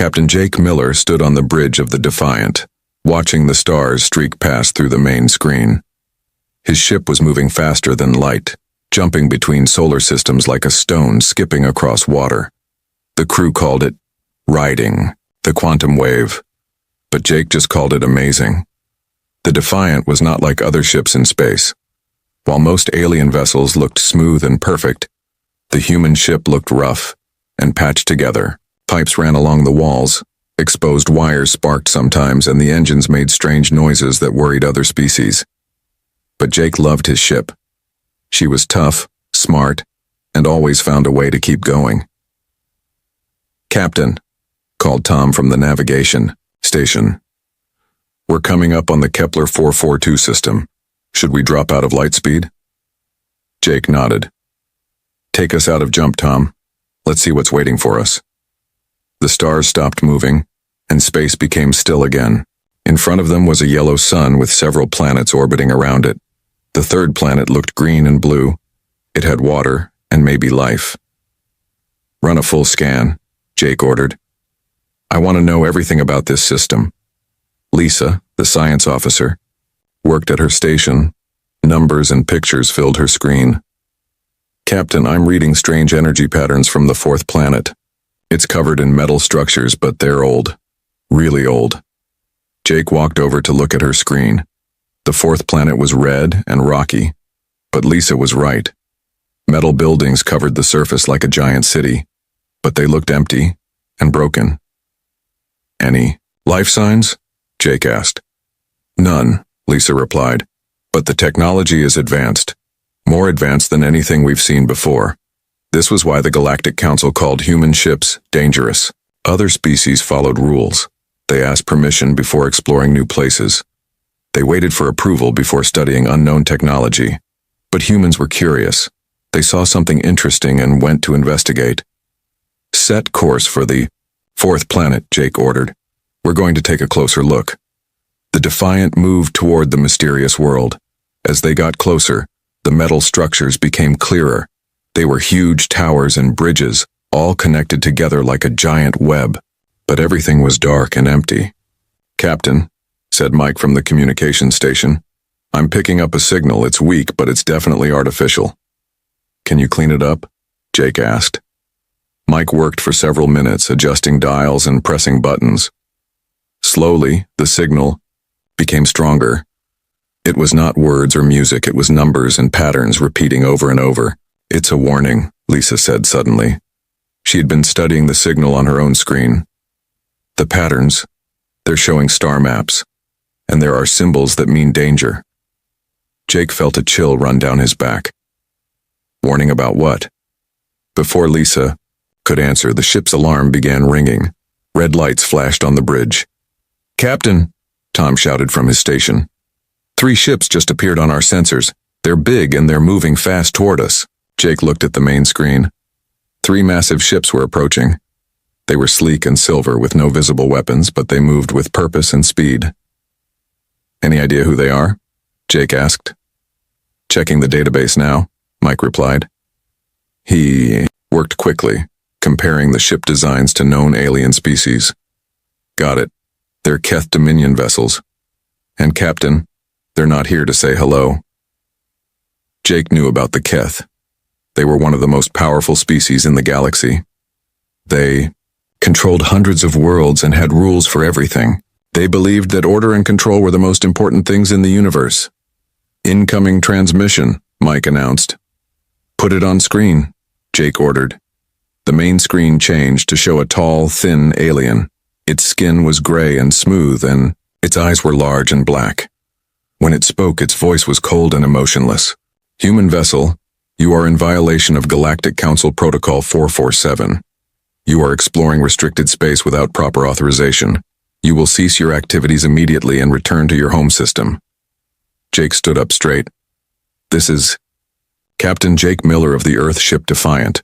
Captain Jake Miller stood on the bridge of the Defiant, watching the stars streak past through the main screen. His ship was moving faster than light, jumping between solar systems like a stone skipping across water. The crew called it riding the quantum wave, but Jake just called it amazing. The Defiant was not like other ships in space. While most alien vessels looked smooth and perfect, the human ship looked rough and patched together. Pipes ran along the walls, exposed wires sparked sometimes, and the engines made strange noises that worried other species. But Jake loved his ship. She was tough, smart, and always found a way to keep going. "Captain," called Tom from the navigation station. "We're coming up on the Kepler 442 system. Should we drop out of light speed?" Jake nodded. "Take us out of jump, Tom. Let's see what's waiting for us." The stars stopped moving, and space became still again. In front of them was a yellow sun with several planets orbiting around it. The third planet looked green and blue. It had water and maybe life. "Run a full scan," Jake ordered. "I want to know everything about this system." Lisa, the science officer, worked at her station. Numbers and pictures filled her screen. "Captain, I'm reading strange energy patterns from the fourth planet. It's covered in metal structures, but they're old. Really old." Jake walked over to look at her screen. The fourth planet was red and rocky, but Lisa was right. Metal buildings covered the surface like a giant city, but they looked empty and broken. "Any life signs?" Jake asked. "None," Lisa replied, "but the technology is advanced, more advanced than anything we've seen before. This was why the Galactic Council called human ships dangerous. Other species followed rules. They asked permission before exploring new places. They waited for approval before studying unknown technology. But humans were curious. They saw something interesting and went to investigate." "Set course for the fourth planet," Jake ordered. "We're going to take a closer look." The Defiant moved toward the mysterious world. As they got closer, the metal structures became clearer. They were huge towers and bridges, all connected together like a giant web. But everything was dark and empty. "Captain," said Mike from the communication station, "I'm picking up a signal. It's weak, but it's definitely artificial." "Can you clean it up?" Jake asked. Mike worked for several minutes, adjusting dials and pressing buttons. Slowly, the signal became stronger. It was not words or music, it was numbers and patterns repeating over and over. "It's a warning," Lisa said suddenly. She had been studying the signal on her own screen. "The patterns, they're showing star maps, and there are symbols that mean danger." Jake felt a chill run down his back. "Warning about what?" Before Lisa could answer, the ship's alarm began ringing. Red lights flashed on the bridge. "Captain," Tom shouted from his station. "3 ships just appeared on our sensors. They're big and they're moving fast toward us." Jake looked at the main screen. 3 massive ships were approaching. They were sleek and silver with no visible weapons, but they moved with purpose and speed. "Any idea who they are?" Jake asked. "Checking the database now," Mike replied. He worked quickly, comparing the ship designs to known alien species. "Got it. They're Keth Dominion vessels. And Captain, they're not here to say hello." Jake knew about the Keth. They were one of the most powerful species in the galaxy. They controlled hundreds of worlds and had rules for everything. They believed that order and control were the most important things in the universe. "Incoming transmission," Mike announced. "Put it on screen," Jake ordered. The main screen changed to show a tall, thin alien. Its skin was gray and smooth, and its eyes were large and black. When it spoke, its voice was cold and emotionless. "Human vessel, you are in violation of Galactic Council Protocol 447. You are exploring restricted space without proper authorization. You will cease your activities immediately and return to your home system." Jake stood up straight. "This is Captain Jake Miller of the Earth ship Defiant.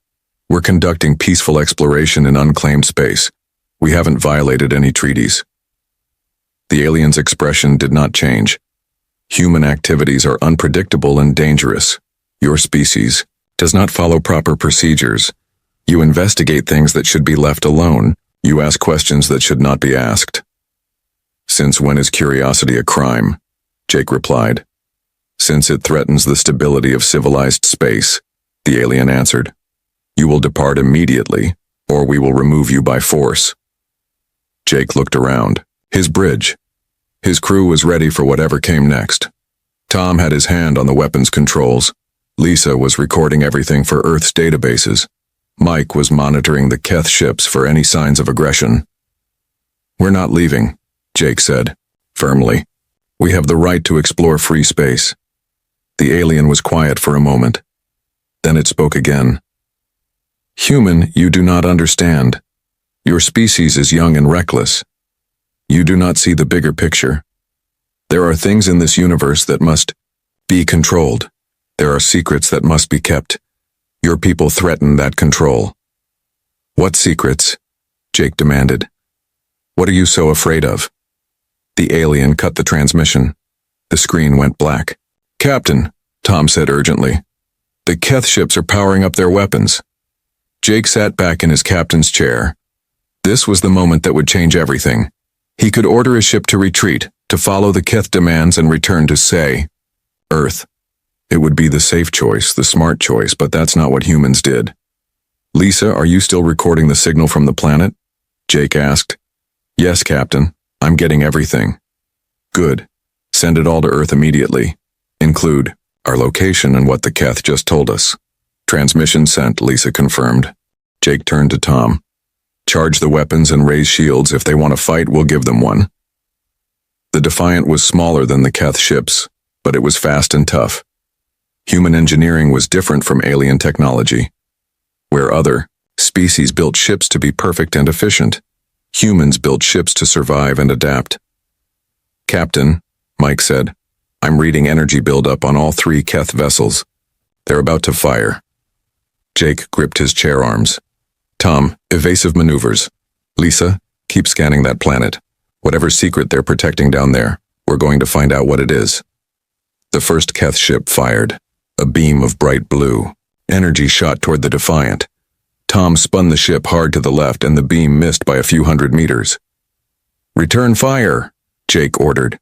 We're conducting peaceful exploration in unclaimed space. We haven't violated any treaties." The alien's expression did not change. "Human activities are unpredictable and dangerous. Your species does not follow proper procedures. You investigate things that should be left alone. You ask questions that should not be asked. Since when is curiosity a crime? Jake replied. Since it threatens the stability of civilized space, the alien answered. You will depart immediately, or we will remove you by force. Jake looked around. His bridge. His crew was ready for whatever came next. Tom had his hand on the weapons controls. Lisa was recording everything for Earth's databases. Mike was monitoring the Keth ships for any signs of aggression. We're not leaving, Jake said, firmly. We have the right to explore free space. The alien was quiet for a moment. Then it spoke again. Human, you do not understand. Your species is young and reckless. You do not see the bigger picture. There are things in this universe that must be controlled. There are secrets that must be kept. Your people threaten that control. What secrets? Jake demanded. What are you so afraid of? The alien cut the transmission. The screen went black. Captain, Tom said urgently. The Keth ships are powering up their weapons. Jake sat back in his captain's chair. This was the moment that would change everything. He could order his ship to retreat, to follow the Keth demands and return to, Earth. It would be the safe choice, the smart choice, but that's not what humans did. Lisa, are you still recording the signal from the planet? Jake asked. Yes, Captain. I'm getting everything. Good. Send it all to Earth immediately. Include our location and what the Keth just told us. Transmission sent, Lisa confirmed. Jake turned to Tom. Charge the weapons and raise shields. If they want to fight, we'll give them one. The Defiant was smaller than the Keth ships, but it was fast and tough. Human engineering was different from alien technology. Where other species built ships to be perfect and efficient, humans built ships to survive and adapt. Captain, Mike said, I'm reading energy buildup on all 3 Keth vessels. They're about to fire. Jake gripped his chair arms. Tom, evasive maneuvers. Lisa, keep scanning that planet. Whatever secret they're protecting down there, we're going to find out what it is. The first Keth ship fired. A beam of bright blue. Energy shot toward the Defiant. Tom spun the ship hard to the left and the beam missed by a few hundred meters. Return fire, Jake ordered.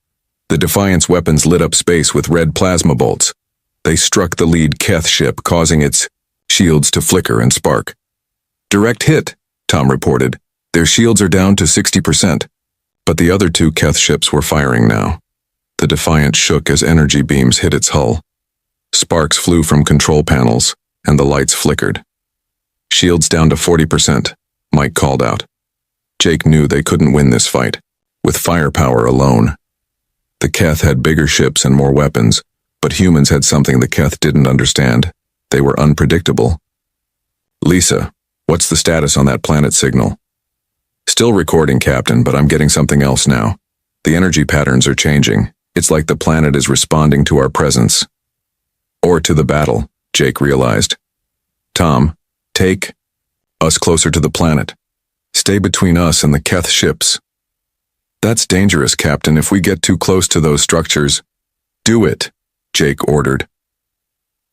The Defiant's weapons lit up space with red plasma bolts. They struck the lead Keth ship, causing its shields to flicker and spark. Direct hit, Tom reported. Their shields are down to 60%. But the other 2 Keth ships were firing now. The Defiant shook as energy beams hit its hull. Sparks flew from control panels, and the lights flickered. Shields down to 40%, Mike called out. Jake knew they couldn't win this fight, with firepower alone. The Keth had bigger ships and more weapons, but humans had something the Keth didn't understand. They were unpredictable. Lisa, what's the status on that planet signal? Still recording, Captain, but I'm getting something else now. The energy patterns are changing. It's like the planet is responding to our presence. Or to the battle, Jake realized. Tom, take us closer to the planet. Stay between us and the Keth ships. That's dangerous, Captain. If we get too close to those structures, do it, Jake ordered.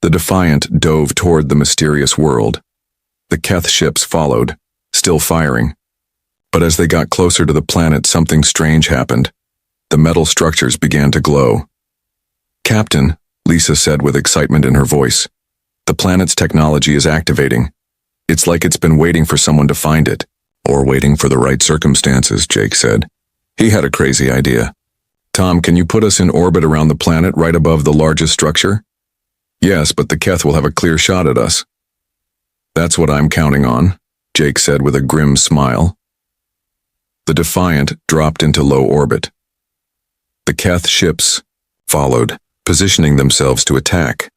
The Defiant dove toward the mysterious world. The Keth ships followed, still firing. But as they got closer to the planet, something strange happened. The metal structures began to glow. Captain, Lisa said with excitement in her voice, the planet's technology is activating. It's like it's been waiting for someone to find it. Or waiting for the right circumstances, Jake said. He had a crazy idea. Tom, can you put us in orbit around the planet right above the largest structure? Yes, but the Keth will have a clear shot at us. That's what I'm counting on, Jake said with a grim smile. The Defiant dropped into low orbit. The Keth ships followed, positioning themselves to attack.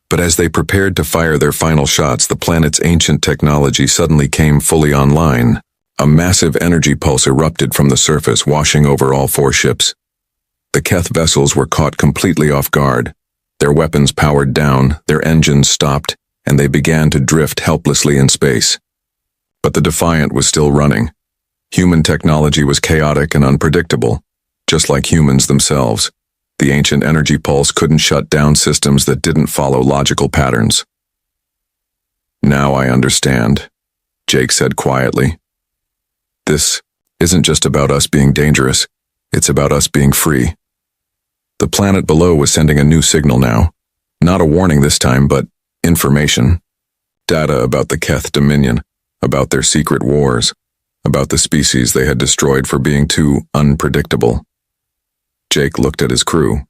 But as they prepared to fire their final shots, the planet's ancient technology suddenly came fully online. A massive energy pulse erupted from the surface, washing over all 4 ships. The Keth vessels were caught completely off guard. Their weapons powered down, their engines stopped, and they began to drift helplessly in space. But the Defiant was still running. Human technology was chaotic and unpredictable, just like humans themselves. The ancient energy pulse couldn't shut down systems that didn't follow logical patterns. Now I understand, Jake said quietly. This isn't just about us being dangerous, it's about us being free. The planet below was sending a new signal now. Not a warning this time, but information. Data about the Keth Dominion, about their secret wars, about the species they had destroyed for being too unpredictable. Jake looked at his crew.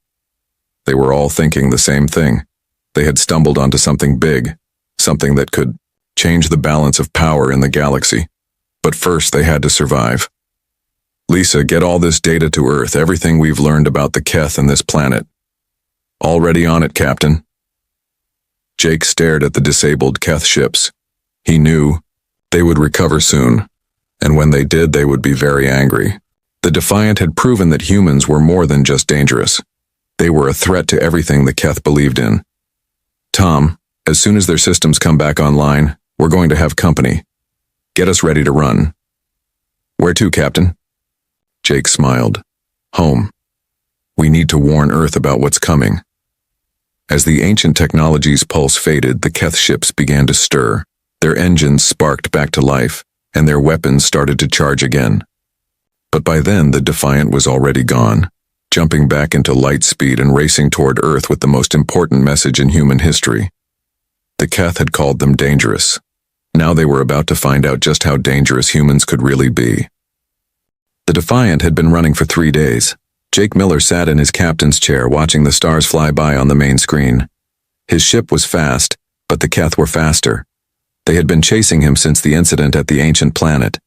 They were all thinking the same thing. They had stumbled onto something big, something that could change the balance of power in the galaxy. But first they had to survive. Lisa, get all this data to Earth, everything we've learned about the Keth and this planet. Already on it, Captain. Jake stared at the disabled Keth ships. He knew they would recover soon, and when they did, they would be very angry. The Defiant had proven that humans were more than just dangerous. They were a threat to everything the Keth believed in. Tom, as soon as their systems come back online, we're going to have company. Get us ready to run. Where to, Captain? Jake smiled. Home. We need to warn Earth about what's coming. As the ancient technology's pulse faded, the Keth ships began to stir. Their engines sparked back to life, and their weapons started to charge again. But by then, the Defiant was already gone, jumping back into light speed and racing toward Earth with the most important message in human history. The Keth had called them dangerous. Now they were about to find out just how dangerous humans could really be. The Defiant had been running for 3 days. Jake Miller sat in his captain's chair watching the stars fly by on the main screen. His ship was fast, but the Keth were faster. They had been chasing him since the incident at the ancient planet.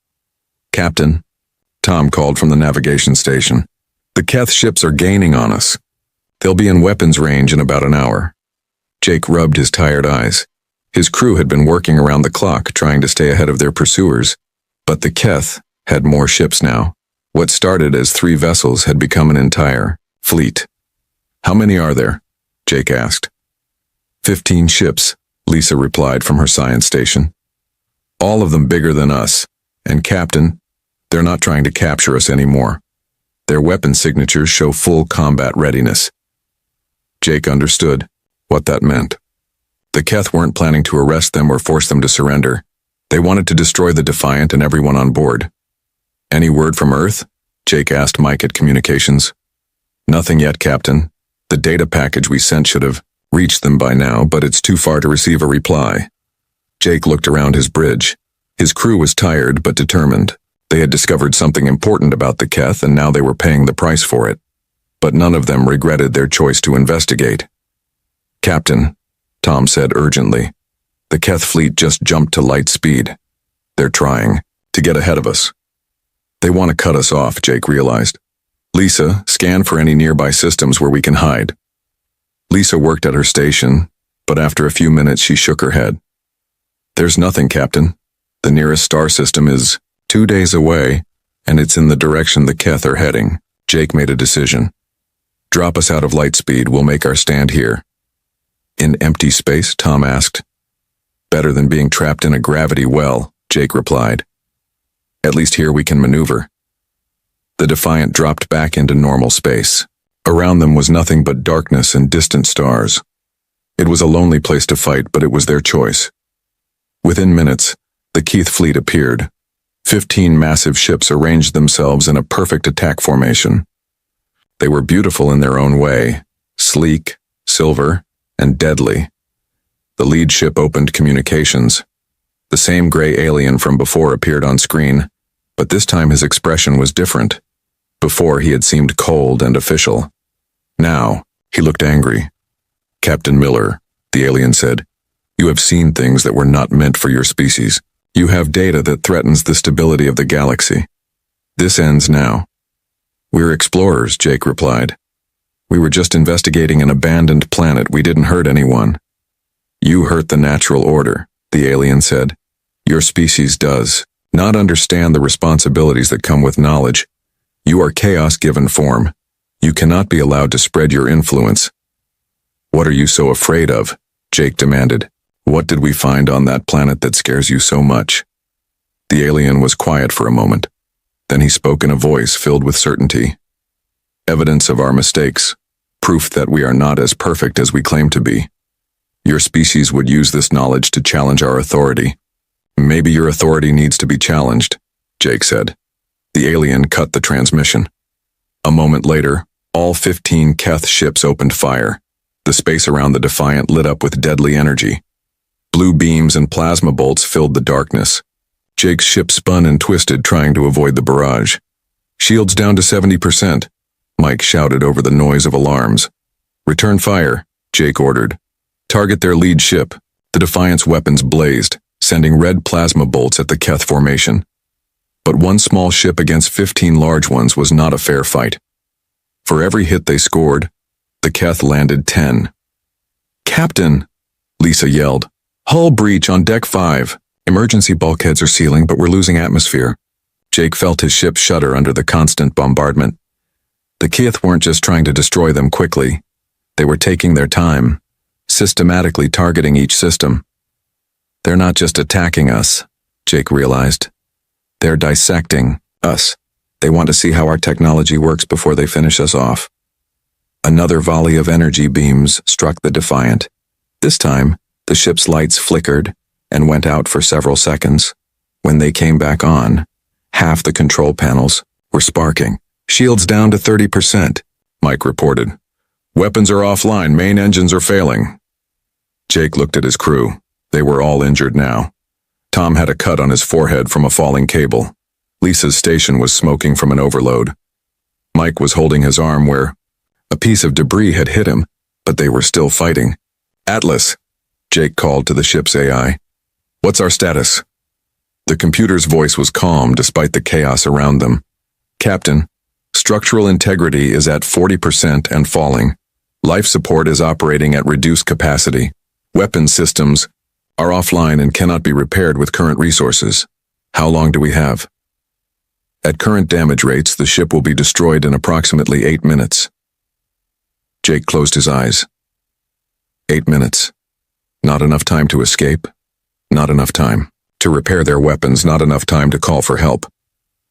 Captain, Tom called from the navigation station. The Keth ships are gaining on us. They'll be in weapons range in about an hour. Jake rubbed his tired eyes. His crew had been working around the clock trying to stay ahead of their pursuers, but the Keth had more ships now. What started as 3 vessels had become an entire fleet. How many are there? Jake asked. 15 ships, Lisa replied from her science station. All of them bigger than us, and Captain, they're not trying to capture us anymore. Their weapon signatures show full combat readiness. Jake understood what that meant. The Keth weren't planning to arrest them or force them to surrender. They wanted to destroy the Defiant and everyone on board. Any word from Earth? Jake asked Mike at communications. Nothing yet, Captain. The data package we sent should have reached them by now, but it's too far to receive a reply. Jake looked around his bridge. His crew was tired but determined. They had discovered something important about the Keth and now they were paying the price for it. But none of them regretted their choice to investigate. Captain, Tom said urgently, the Keth fleet just jumped to light speed. They're trying to get ahead of us. They want to cut us off, Jake realized. Lisa, scan for any nearby systems where we can hide. Lisa worked at her station, but after a few minutes she shook her head. There's nothing, Captain. The nearest star system is 2 days away, and it's in the direction the Keth are heading. Jake made a decision. Drop us out of light speed, we'll make our stand here. In empty space? Tom asked. Better than being trapped in a gravity well, Jake replied. At least here we can maneuver. The Defiant dropped back into normal space. Around them was nothing but darkness and distant stars. It was a lonely place to fight, but it was their choice. Within minutes, the Keth fleet appeared. 15 massive ships arranged themselves in a perfect attack formation. They were beautiful in their own way, sleek, silver, and deadly. The lead ship opened communications. The same gray alien from before appeared on screen, but this time his expression was different. Before he had seemed cold and official. Now, he looked angry. Captain Miller, the alien said, you have seen things that were not meant for your species. You have data that threatens the stability of the galaxy. This ends now. We're explorers, Jake replied. We were just investigating an abandoned planet. We didn't hurt anyone. You hurt the natural order, the alien said. Your species does not understand the responsibilities that come with knowledge. You are chaos given form. You cannot be allowed to spread your influence. What are you so afraid of? Jake demanded. What did we find on that planet that scares you so much? The alien was quiet for a moment. Then he spoke in a voice filled with certainty. Evidence of our mistakes. Proof that we are not as perfect as we claim to be. Your species would use this knowledge to challenge our authority. Maybe your authority needs to be challenged. Jake said. The alien cut the transmission. A moment later, all 15 Keth ships opened fire. The space around the Defiant lit up with deadly energy. Blue beams and plasma bolts filled the darkness. Jake's ship spun and twisted, trying to avoid the barrage. Shields down to 70%. Mike shouted over the noise of alarms. Return fire, Jake ordered. Target their lead ship. The Defiant's weapons blazed, sending red plasma bolts at the Keth formation. But one small ship against 15 large ones was not a fair fight. For every hit they scored, the Keth landed 10. Captain, Lisa yelled. Hull breach on deck 5. Emergency bulkheads are sealing, but we're losing atmosphere. Jake felt his ship shudder under the constant bombardment. The Keth weren't just trying to destroy them quickly. They were taking their time, systematically targeting each system. They're not just attacking us, Jake realized. They're dissecting us. They want to see how our technology works before they finish us off. Another volley of energy beams struck the Defiant. This time, the ship's lights flickered and went out for several seconds. When they came back on, half the control panels were sparking. Shields down to 30%, Mike reported. Weapons are offline, main engines are failing. Jake looked at his crew. They were all injured now. Tom had a cut on his forehead from a falling cable. Lisa's station was smoking from an overload. Mike was holding his arm where a piece of debris had hit him, but they were still fighting. Atlas, Jake called to the ship's AI. What's our status? The computer's voice was calm despite the chaos around them. Captain, structural integrity is at 40% and falling. Life support is operating at reduced capacity. Weapon systems are offline and cannot be repaired with current resources. How long do we have? At current damage rates, the ship will be destroyed in approximately 8 minutes. Jake closed his eyes. 8 minutes. Not enough time to escape. Not enough time to repair their weapons. Not enough time to call for help.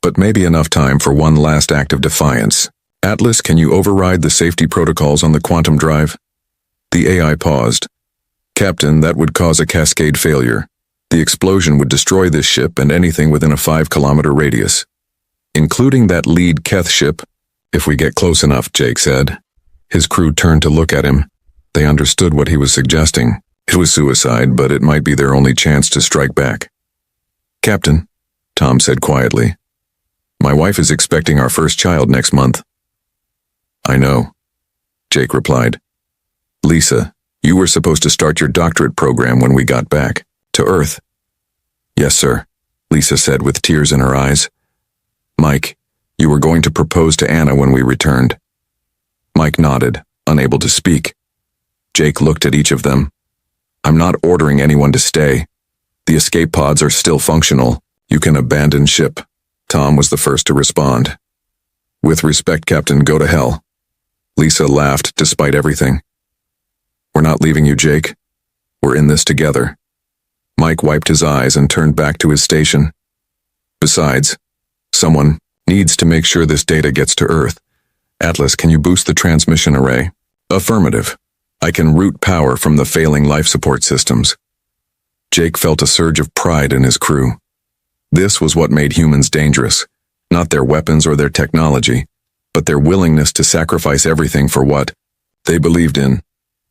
But maybe enough time for one last act of defiance. Atlas, can you override the safety protocols on the quantum drive? The AI paused. Captain, that would cause a cascade failure. The explosion would destroy this ship and anything within a 5-kilometer radius. Including that lead Keth ship, if we get close enough, Jake said. His crew turned to look at him. They understood what he was suggesting. It was suicide, but it might be their only chance to strike back. Captain, Tom said quietly. My wife is expecting our first child next month. I know, Jake replied. Lisa, you were supposed to start your doctorate program when we got back to Earth. Yes, sir, Lisa said with tears in her eyes. Mike, you were going to propose to Anna when we returned. Mike nodded, unable to speak. Jake looked at each of them. I'm not ordering anyone to stay. The escape pods are still functional. You can abandon ship. Tom was the first to respond. With respect, Captain, go to hell. Lisa laughed despite everything. We're not leaving you, Jake. We're in this together. Mike wiped his eyes and turned back to his station. Besides, someone needs to make sure this data gets to Earth. Atlas, can you boost the transmission array? Affirmative. I can route power from the failing life support systems. Jake felt a surge of pride in his crew. This was what made humans dangerous, not their weapons or their technology, but their willingness to sacrifice everything for what they believed in.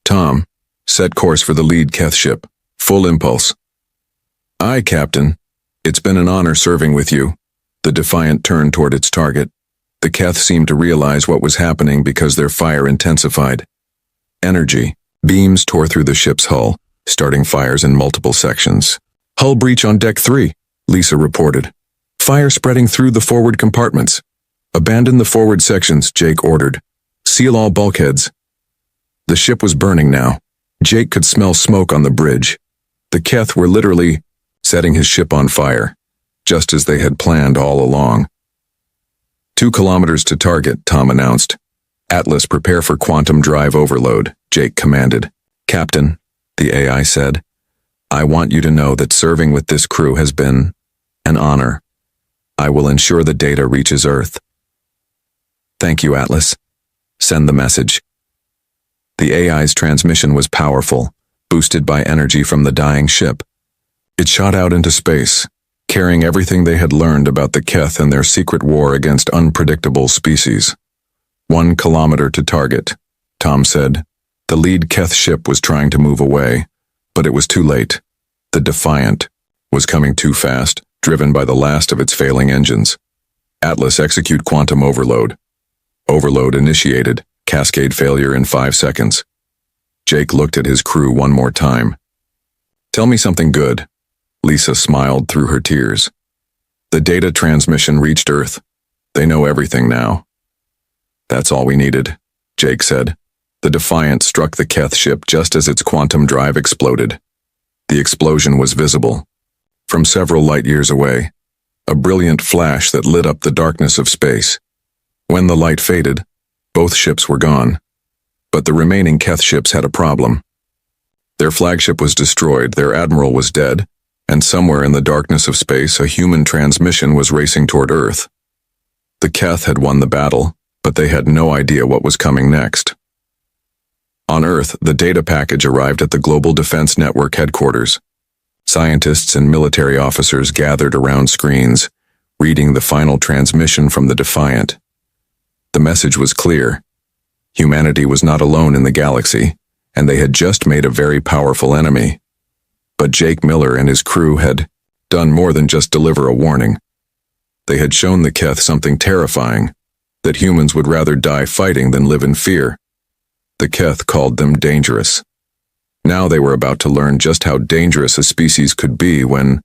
Tom, set course for the lead Keth ship. Full impulse. Aye, Captain. It's been an honor serving with you. The Defiant turned toward its target. The Keth seemed to realize what was happening because their fire intensified. Energy beams tore through the ship's hull, starting fires in multiple sections. Hull breach on deck 3, Lisa reported. Fire spreading through the forward compartments. Abandon the forward sections, Jake ordered. Seal all bulkheads. The ship was burning now. Jake could smell smoke on the bridge. The Keth were literally setting his ship on fire, just as they had planned all along. 2 kilometers to target, Tom announced. Atlas, prepare for quantum drive overload, Jake commanded. Captain, the AI said, I want you to know that serving with this crew has been an honor. I will ensure the data reaches Earth. Thank you, Atlas. Send the message. The AI's transmission was powerful, boosted by energy from the dying ship. It shot out into space, carrying everything they had learned about the Keth and their secret war against unpredictable species. 1 kilometer to target, Tom said. The lead Keth ship was trying to move away, but it was too late. The Defiant was coming too fast, driven by the last of its failing engines. Atlas, execute quantum overload. Overload initiated, cascade failure in 5 seconds. Jake looked at his crew one more time. Tell me something good. Lisa smiled through her tears. The data transmission reached Earth. They know everything now. That's all we needed, Jake said. The Defiant struck the Keth ship just as its quantum drive exploded. The explosion was visible. From several light years away, a brilliant flash that lit up the darkness of space. When the light faded, both ships were gone. But the remaining Keth ships had a problem. Their flagship was destroyed, their admiral was dead, and somewhere in the darkness of space a human transmission was racing toward Earth. The Keth had won the battle, but they had no idea what was coming next. On Earth, the data package arrived at the Global Defense Network headquarters. Scientists and military officers gathered around screens, reading the final transmission from the Defiant. The message was clear. Humanity was not alone in the galaxy, and they had just made a very powerful enemy. But Jake Miller and his crew had done more than just deliver a warning. They had shown the Keth something terrifying, that humans would rather die fighting than live in fear. The Keth called them dangerous. Now they were about to learn just how dangerous a species could be when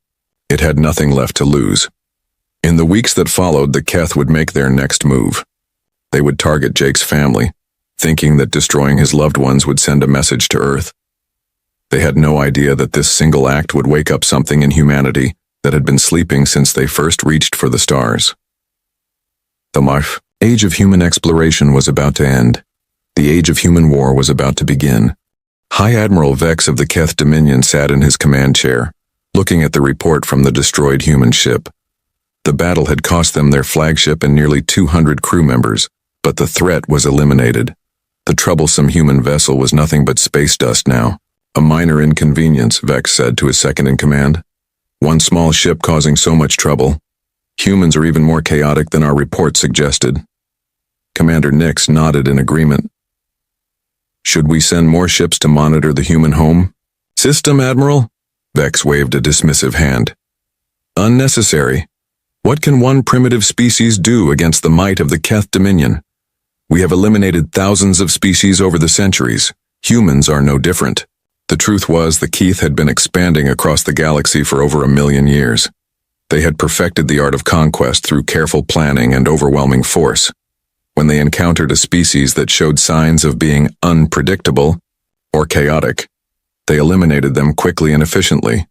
it had nothing left to lose. In the weeks that followed, the Keth would make their next move. They would target Jake's family, thinking that destroying his loved ones would send a message to Earth. They had no idea that this single act would wake up something in humanity that had been sleeping since they first reached for the stars. The age of human exploration was about to end. The age of human war was about to begin. High Admiral Vex of the Keth Dominion sat in his command chair, looking at the report from the destroyed human ship. The battle had cost them their flagship and nearly 200 crew members, but the threat was eliminated. The troublesome human vessel was nothing but space dust now. A minor inconvenience, Vex said to his second-in-command. One small ship causing so much trouble. Humans are even more chaotic than our report suggested. Commander Nix nodded in agreement. Should we send more ships to monitor the human home? System, Admiral? Vex waved a dismissive hand. Unnecessary. What can one primitive species do against the might of the Keth Dominion? We have eliminated thousands of species over the centuries. Humans are no different. The truth was, the Keth had been expanding across the galaxy for over 1 million years. They had perfected the art of conquest through careful planning and overwhelming force. When they encountered a species that showed signs of being unpredictable or chaotic, they eliminated them quickly and efficiently.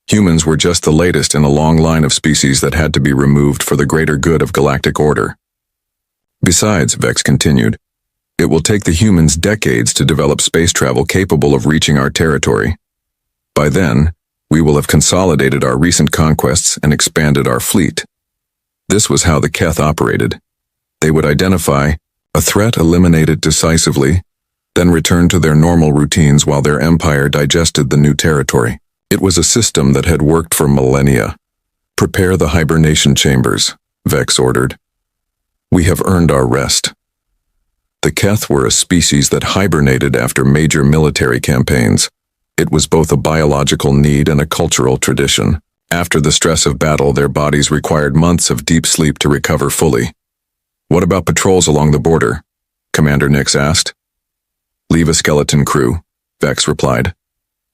Humans were just the latest in a long line of species that had to be removed for the greater good of galactic order. Besides, Vex continued, it will take the humans decades to develop space travel capable of reaching our territory. By then, we will have consolidated our recent conquests and expanded our fleet. This was how the Keth operated. They would identify a threat, eliminate it decisively, then return to their normal routines while their empire digested the new territory. It was a system that had worked for millennia. Prepare the hibernation chambers, Vex ordered. We have earned our rest. The Keth were a species that hibernated after major military campaigns. It was both a biological need and a cultural tradition. After the stress of battle, their bodies required months of deep sleep to recover fully. What about patrols along the border? Commander Nix asked. Leave a skeleton crew, Vex replied.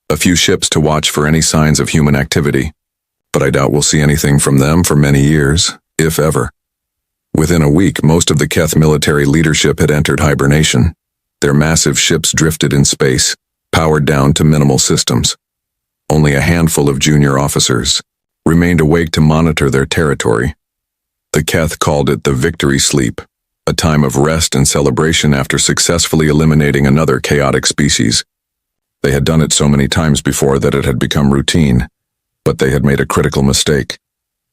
A few ships to watch for any signs of human activity. But I doubt we'll see anything from them for many years, if ever. Within a week, most of the Keth military leadership had entered hibernation. Their massive ships drifted in space, powered down to minimal systems. Only a handful of junior officers remained awake to monitor their territory. The Keth called it the victory sleep, a time of rest and celebration after successfully eliminating another chaotic species. They had done it so many times before that it had become routine, but they had made a critical mistake.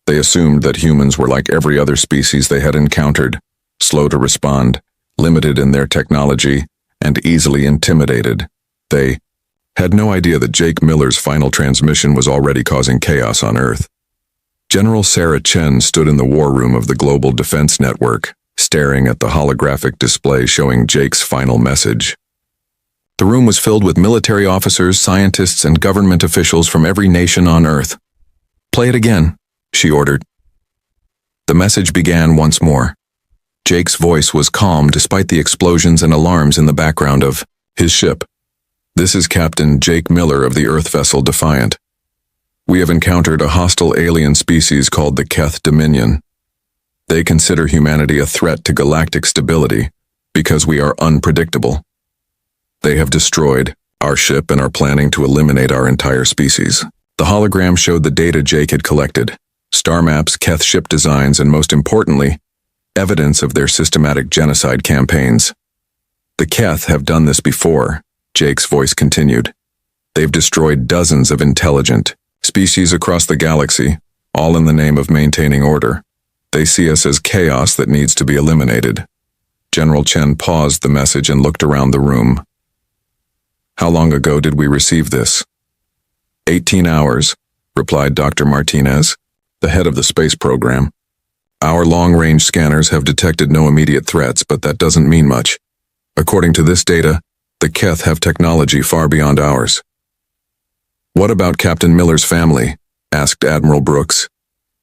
They assumed that humans were like every other species they had encountered, slow to respond, limited in their technology, and easily intimidated. They had no idea that Jake Miller's final transmission was already causing chaos on Earth. General Sarah Chen stood in the war room of the Global Defense Network, staring at the holographic display showing Jake's final message. The room was filled with military officers, scientists, and government officials from every nation on Earth. "Play it again," she ordered. The message began once more. Jake's voice was calm despite the explosions and alarms in the background of his ship. "This is Captain Jake Miller of the Earth vessel Defiant. We have encountered a hostile alien species called the Keth Dominion. They consider humanity a threat to galactic stability because we are unpredictable. They have destroyed our ship and are planning to eliminate our entire species." The hologram showed the data Jake had collected, star maps, Keth ship designs, and most importantly, evidence of their systematic genocide campaigns. "The Keth have done this before," Jake's voice continued. "They've destroyed dozens of intelligent species across the galaxy, all in the name of maintaining order. They see us as chaos that needs to be eliminated." General Chen paused the message and looked around the room. "How long ago did we receive this?" 18 hours, replied Dr. Martinez, the head of the space program. "Our long-range scanners have detected no immediate threats, but that doesn't mean much. According to this data, the Keth have technology far beyond ours." "What about Captain Miller's family?" asked Admiral Brooks.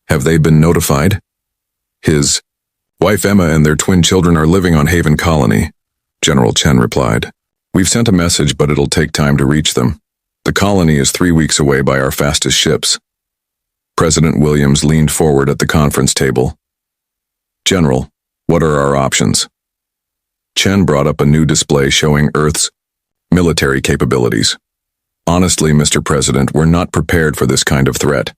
"Have they been notified?" "His wife Emma and their twin children are living on Haven Colony," General Chen replied. "We've sent a message, but it'll take time to reach them. The colony is 3 weeks away by our fastest ships." President Williams leaned forward at the conference table. "General, what are our options?" Chen brought up a new display showing Earth's military capabilities. "Honestly, Mr. President, we're not prepared for this kind of threat.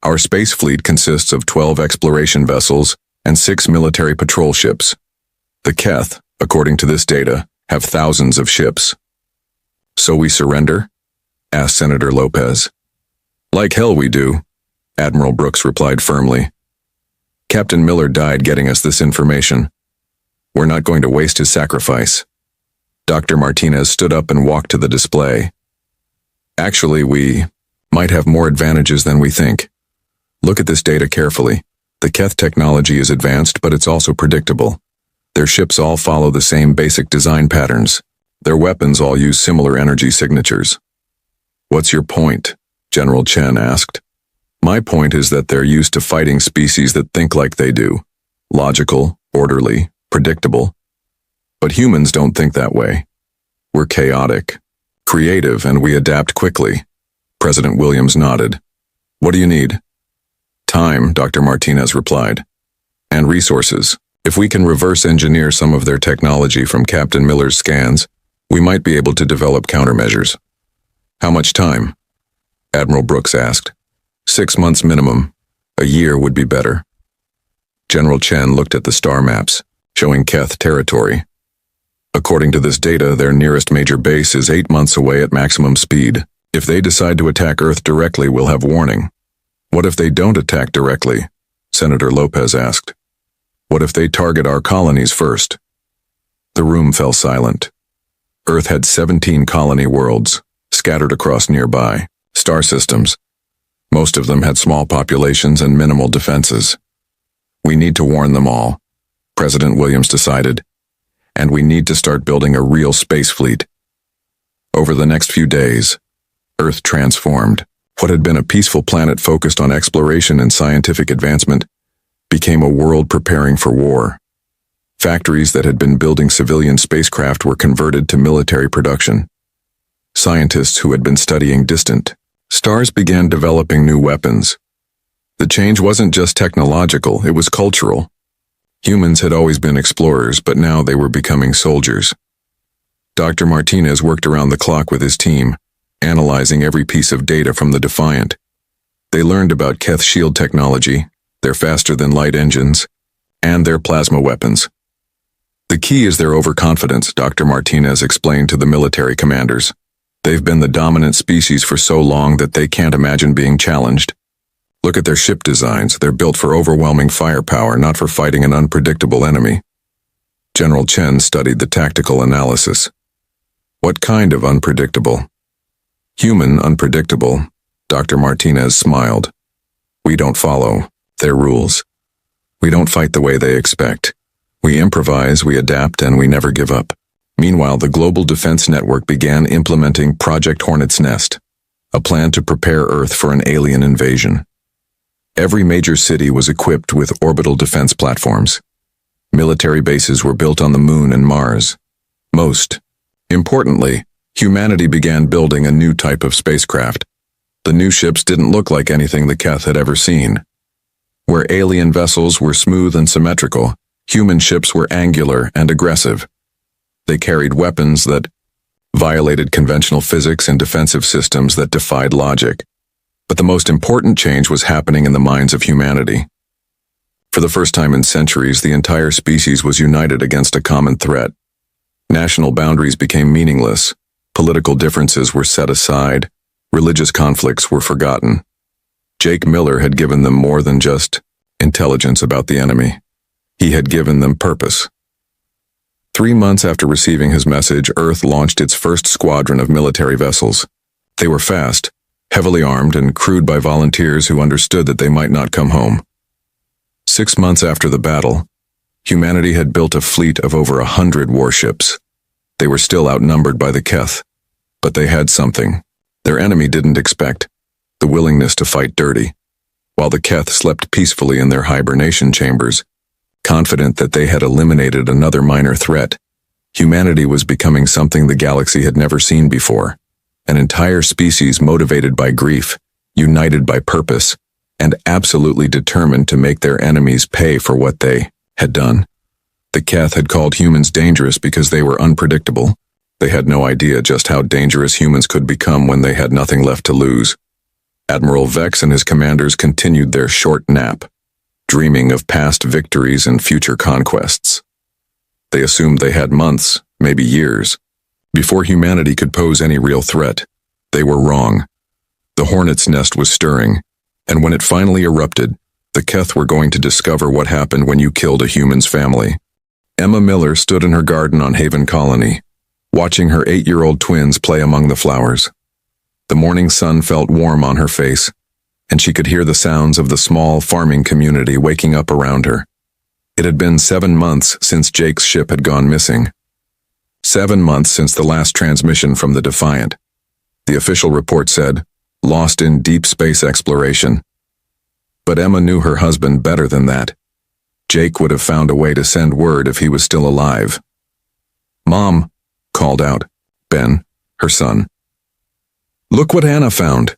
Our space fleet consists of 12 exploration vessels and 6 military patrol ships. The Keth, according to this data, have thousands of ships." "So we surrender?" asked Senator Lopez. "Like hell we do," Admiral Brooks replied firmly. "Captain Miller died getting us this information. We're not going to waste his sacrifice." Dr. Martinez stood up and walked to the display. "Actually, we might have more advantages than we think. Look at this data carefully. The Keth technology is advanced, but it's also predictable. Their ships all follow the same basic design patterns. Their weapons all use similar energy signatures." "What's your point?" General Chen asked. "My point is that they're used to fighting species that think like they do. Logical, orderly, predictable. But humans don't think that way. We're chaotic, creative, and we adapt quickly." President Williams nodded. "What do you need?" "Time," Dr. Martinez replied. "And resources. If we can reverse engineer some of their technology from Captain Miller's scans, we might be able to develop countermeasures." "How much time?" Admiral Brooks asked. 6 months minimum. A year would be better." General Chen looked at the star maps, showing Keth territory. "According to this data, their nearest major base is 8 months away at maximum speed. If they decide to attack Earth directly, we'll have warning." "What if they don't attack directly?" Senator Lopez asked. "What if they target our colonies first?" The room fell silent. Earth had 17 colony worlds, scattered across nearby star systems. Most of them had small populations and minimal defenses. "We need to warn them all," President Williams decided, "and we need to start building a real space fleet." Over the next few days, Earth transformed. What had been a peaceful planet focused on exploration and scientific advancement became a world preparing for war. Factories that had been building civilian spacecraft were converted to military production. Scientists who had been studying distant stars began developing new weapons. The change wasn't just technological, it was cultural. Humans had always been explorers, but now they were becoming soldiers. Dr. Martinez worked around the clock with his team, analyzing every piece of data from the Defiant. They learned about Keth shield technology, their faster-than-light engines, and their plasma weapons. "The key is their overconfidence," Dr. Martinez explained to the military commanders. "They've been the dominant species for so long that they can't imagine being challenged. Look at their ship designs. They're built for overwhelming firepower, not for fighting an unpredictable enemy." General Chen studied the tactical analysis. "What kind of unpredictable?" "Human unpredictable," Dr. Martinez smiled. "We don't follow Their rules. We don't fight the way they expect. We improvise, we adapt, and we never give up. Meanwhile, the Global Defense Network began implementing Project Hornet's Nest, a plan to prepare Earth for an alien invasion. Every major city was equipped with orbital defense platforms. Military bases were built on the Moon and Mars. Most importantly, humanity began building a new type of spacecraft. The new ships didn't look like anything the Keth had ever seen. Where alien vessels were smooth and symmetrical, human ships were angular and aggressive. They carried weapons that violated conventional physics and defensive systems that defied logic. But the most important change was happening in the minds of humanity. For the first time in centuries, the entire species was united against a common threat. National boundaries became meaningless, political differences were set aside, religious conflicts were forgotten. Jake Miller had given them more than just intelligence about the enemy. He had given them purpose. 3 months after receiving his message, Earth launched its first squadron of military vessels. They were fast, heavily armed, and crewed by volunteers who understood that they might not come home. 6 months after the battle, humanity had built a fleet of over 100 warships. They were still outnumbered by the Keth, but they had something their enemy didn't expect: the willingness to fight dirty. While the Keth slept peacefully in their hibernation chambers, confident that they had eliminated another minor threat, humanity was becoming something the galaxy had never seen before. An entire species motivated by grief, united by purpose, and absolutely determined to make their enemies pay for what they had done. The Keth had called humans dangerous because they were unpredictable. They had no idea just how dangerous humans could become when they had nothing left to lose. Admiral Vex and his commanders continued their short nap, dreaming of past victories and future conquests. They assumed they had months, maybe years, before humanity could pose any real threat. They were wrong. The hornet's nest was stirring, and when it finally erupted, the Keth were going to discover what happened when you killed a human's family. Emma Miller stood in her garden on Haven Colony, watching her 8-year-old twins play among the flowers. The morning sun felt warm on her face, and she could hear the sounds of the small farming community waking up around her. It had been 7 months since Jake's ship had gone missing. 7 months since the last transmission from the Defiant. The official report said, "Lost in deep space exploration." But Emma knew her husband better than that. Jake would have found a way to send word if he was still alive. "Mom," called out Ben, her son. "Look what Anna found."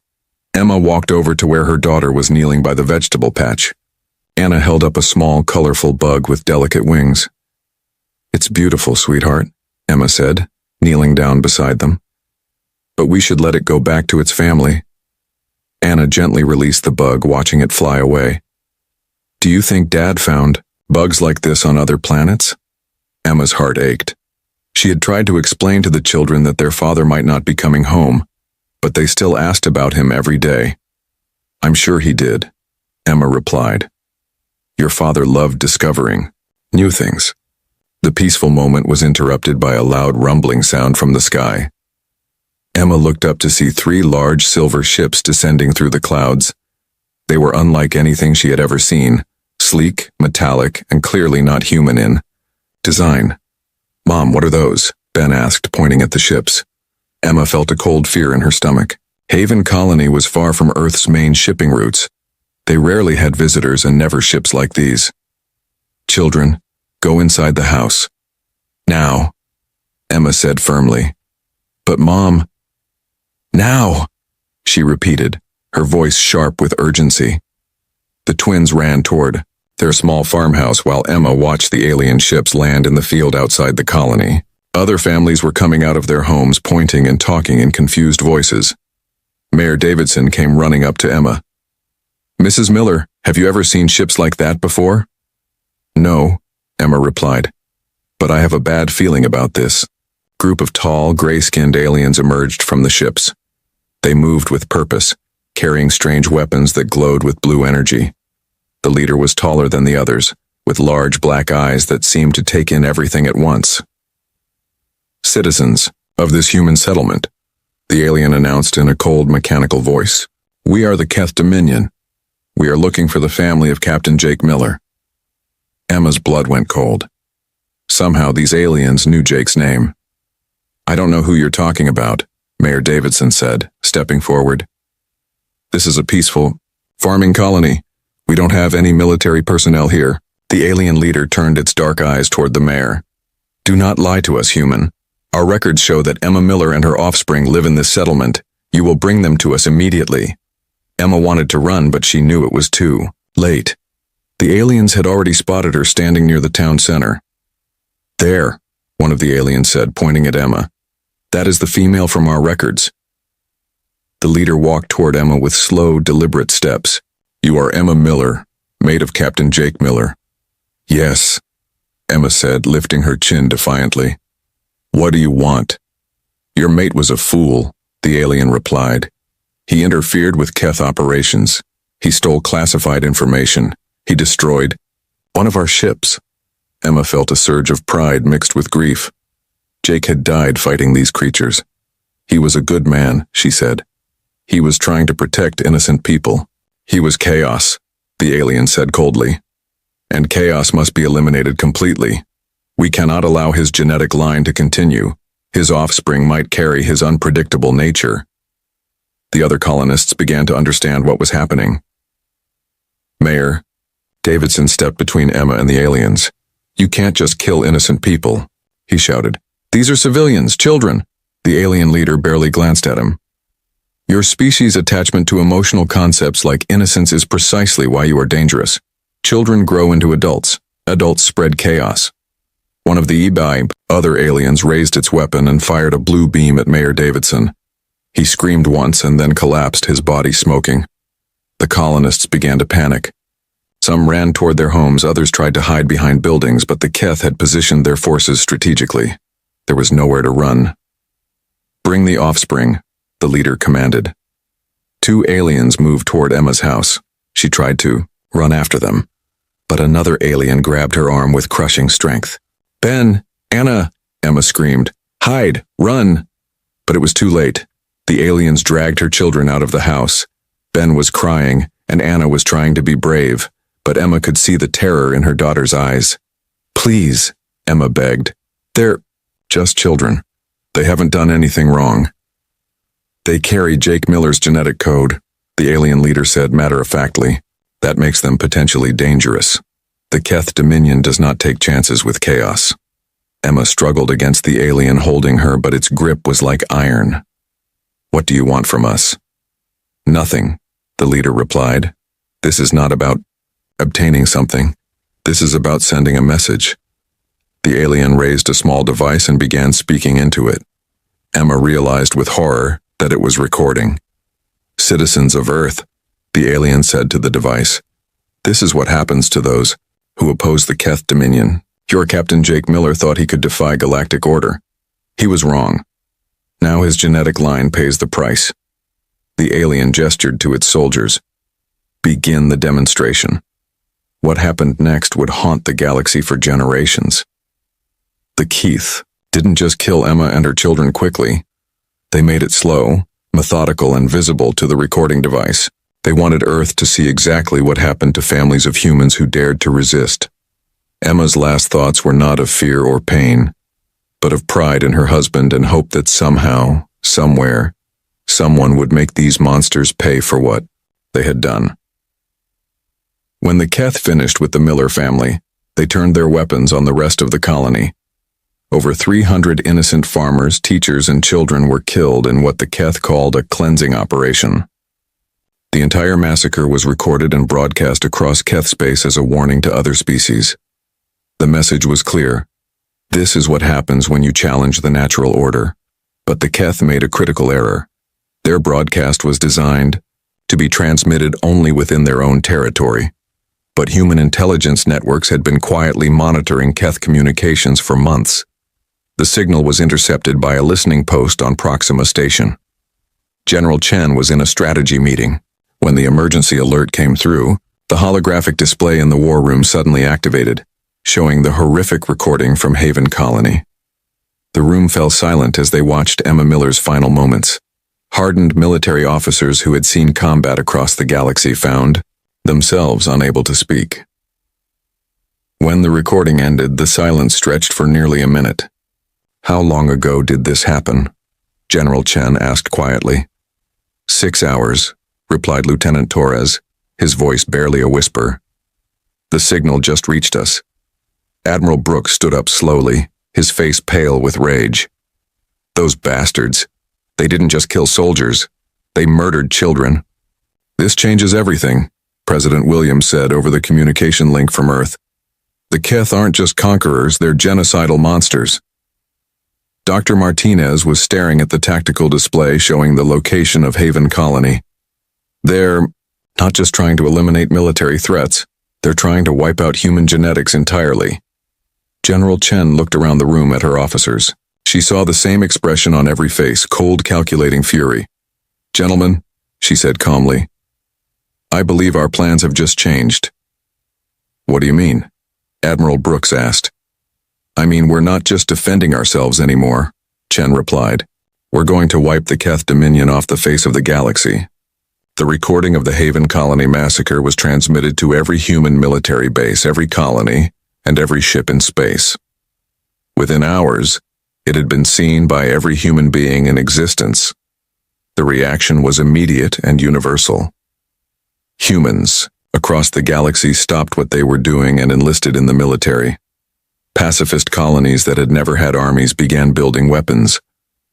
Emma walked over to where her daughter was kneeling by the vegetable patch. Anna held up a small, colorful bug with delicate wings. "It's beautiful, sweetheart," Emma said, kneeling down beside them. "But we should let it go back to its family." Anna gently released the bug, watching it fly away. "Do you think Dad found bugs like this on other planets?" Emma's heart ached. She had tried to explain to the children that their father might not be coming home, but they still asked about him every day. "I'm sure he did," Emma replied. "Your father loved discovering new things." The peaceful moment was interrupted by a loud rumbling sound from the sky. Emma looked up to see 3 large silver ships descending through the clouds. They were unlike anything she had ever seen, sleek, metallic, and clearly not human in design. "Mom, what are those?" Ben asked, pointing at the ships. Emma felt a cold fear in her stomach. Haven Colony was far from Earth's main shipping routes. They rarely had visitors and never ships like these. "Children, go inside the house. Now," Emma said firmly. "But Mom—" "Now," she repeated, her voice sharp with urgency. The twins ran toward their small farmhouse while Emma watched the alien ships land in the field outside the colony. Other families were coming out of their homes, pointing and talking in confused voices. Mayor Davidson came running up to Emma. "Mrs. Miller, have you ever seen ships like that before?" "No," Emma replied. "But I have a bad feeling about this." A group of tall, gray-skinned aliens emerged from the ships. They moved with purpose, carrying strange weapons that glowed with blue energy. The leader was taller than the others, with large black eyes that seemed to take in everything at once. "Citizens of this human settlement," the alien announced in a cold, mechanical voice. "We are the Keth Dominion. We are looking for the family of Captain Jake Miller. Emma's blood went cold. Somehow these aliens knew Jake's name. I don't know who you're talking about, Mayor Davidson said, stepping forward. This is a peaceful farming colony. We don't have any military personnel here. The alien leader turned its dark eyes toward the mayor. Do not lie to us, human. Our records show that Emma Miller and her offspring live in this settlement. You will bring them to us immediately. Emma wanted to run, but she knew it was too late. The aliens had already spotted her standing near the town center. There, one of the aliens said, pointing at Emma. That is the female from our records. The leader walked toward Emma with slow, deliberate steps. You are Emma Miller, maid of Captain Jake Miller. Yes, Emma said, lifting her chin defiantly. What do you want? Your mate was a fool, the alien replied. He interfered with Keth operations. He stole classified information. He destroyed one of our ships. Emma felt a surge of pride mixed with grief. Jake had died fighting these creatures. He was a good man, she said. He was trying to protect innocent people. He was chaos, the alien said coldly. And chaos must be eliminated completely. We cannot allow his genetic line to continue. His offspring might carry his unpredictable nature. The other colonists began to understand what was happening. Mayor, Davidson stepped between Emma and the aliens. You can't just kill innocent people, he shouted. These are civilians, children. The alien leader barely glanced at him. Your species' attachment to emotional concepts like innocence is precisely why you are dangerous. Children grow into adults. Adults spread chaos. One of the other aliens raised its weapon and fired a blue beam at Mayor Davidson. He screamed once and then collapsed, his body smoking. The colonists began to panic. Some ran toward their homes, others tried to hide behind buildings, but the Keth had positioned their forces strategically. There was nowhere to run. Bring the offspring, the leader commanded. 2 aliens moved toward Emma's house. She tried to run after them, but another alien grabbed her arm with crushing strength. Ben, Anna, Emma screamed. Hide, run. But it was too late. The aliens dragged her children out of the house. Ben was crying, and Anna was trying to be brave, but Emma could see the terror in her daughter's eyes. Please, Emma begged. They're just children. They haven't done anything wrong. They carry Jake Miller's genetic code, the alien leader said matter-of-factly. That makes them potentially dangerous. The Keth Dominion does not take chances with chaos. Emma struggled against the alien holding her, but its grip was like iron. What do you want from us? Nothing, the leader replied. This is not about obtaining something. This is about sending a message. The alien raised a small device and began speaking into it. Emma realized with horror that it was recording. Citizens of Earth, the alien said to the device. This is what happens to those who oppose the Keth Dominion. Your Captain Jake Miller thought he could defy galactic order. He was wrong. Now his genetic line pays the price. The alien gestured to its soldiers. Begin the demonstration. What happened next would haunt the galaxy for generations. The Keith didn't just kill Emma and her children quickly. They made it slow, methodical, and visible to the recording device. They wanted Earth to see exactly what happened to families of humans who dared to resist. Emma's last thoughts were not of fear or pain, but of pride in her husband and hope that somehow, somewhere, someone would make these monsters pay for what they had done. When the Keth finished with the Miller family, they turned their weapons on the rest of the colony. Over 300 innocent farmers, teachers, and children were killed in what the Keth called a cleansing operation. The entire massacre was recorded and broadcast across Keth space as a warning to other species. The message was clear. This is what happens when you challenge the natural order. But the Keth made a critical error. Their broadcast was designed to be transmitted only within their own territory. But human intelligence networks had been quietly monitoring Keth communications for months. The signal was intercepted by a listening post on Proxima Station. General Chen was in a strategy meeting. When the emergency alert came through, the holographic display in the war room suddenly activated, showing the horrific recording from Haven Colony. The room fell silent as they watched Emma Miller's final moments. Hardened military officers who had seen combat across the galaxy found themselves unable to speak. When the recording ended, the silence stretched for nearly a minute. "How long ago did this happen?" General Chen asked quietly. 6 hours, replied Lieutenant Torres, his voice barely a whisper. "The signal just reached us." Admiral Brooks stood up slowly, his face pale with rage. "Those bastards. They didn't just kill soldiers. They murdered children." "This changes everything," President Williams said over the communication link from Earth. "The Keth aren't just conquerors, they're genocidal monsters." Dr. Martinez was staring at the tactical display showing the location of Haven Colony. "They're not just trying to eliminate military threats, they're trying to wipe out human genetics entirely." General Chen looked around the room at her officers. She saw the same expression on every face, cold, calculating fury. "Gentlemen," she said calmly, "I believe our plans have just changed." "What do you mean?" Admiral Brooks asked. "I mean, we're not just defending ourselves anymore," Chen replied. "We're going to wipe the Keth Dominion off the face of the galaxy." The recording of the Haven Colony massacre was transmitted to every human military base, every colony, and every ship in space. Within hours, it had been seen by every human being in existence. The reaction was immediate and universal. Humans across the galaxy stopped what they were doing and enlisted in the military. Pacifist colonies that had never had armies began building weapons.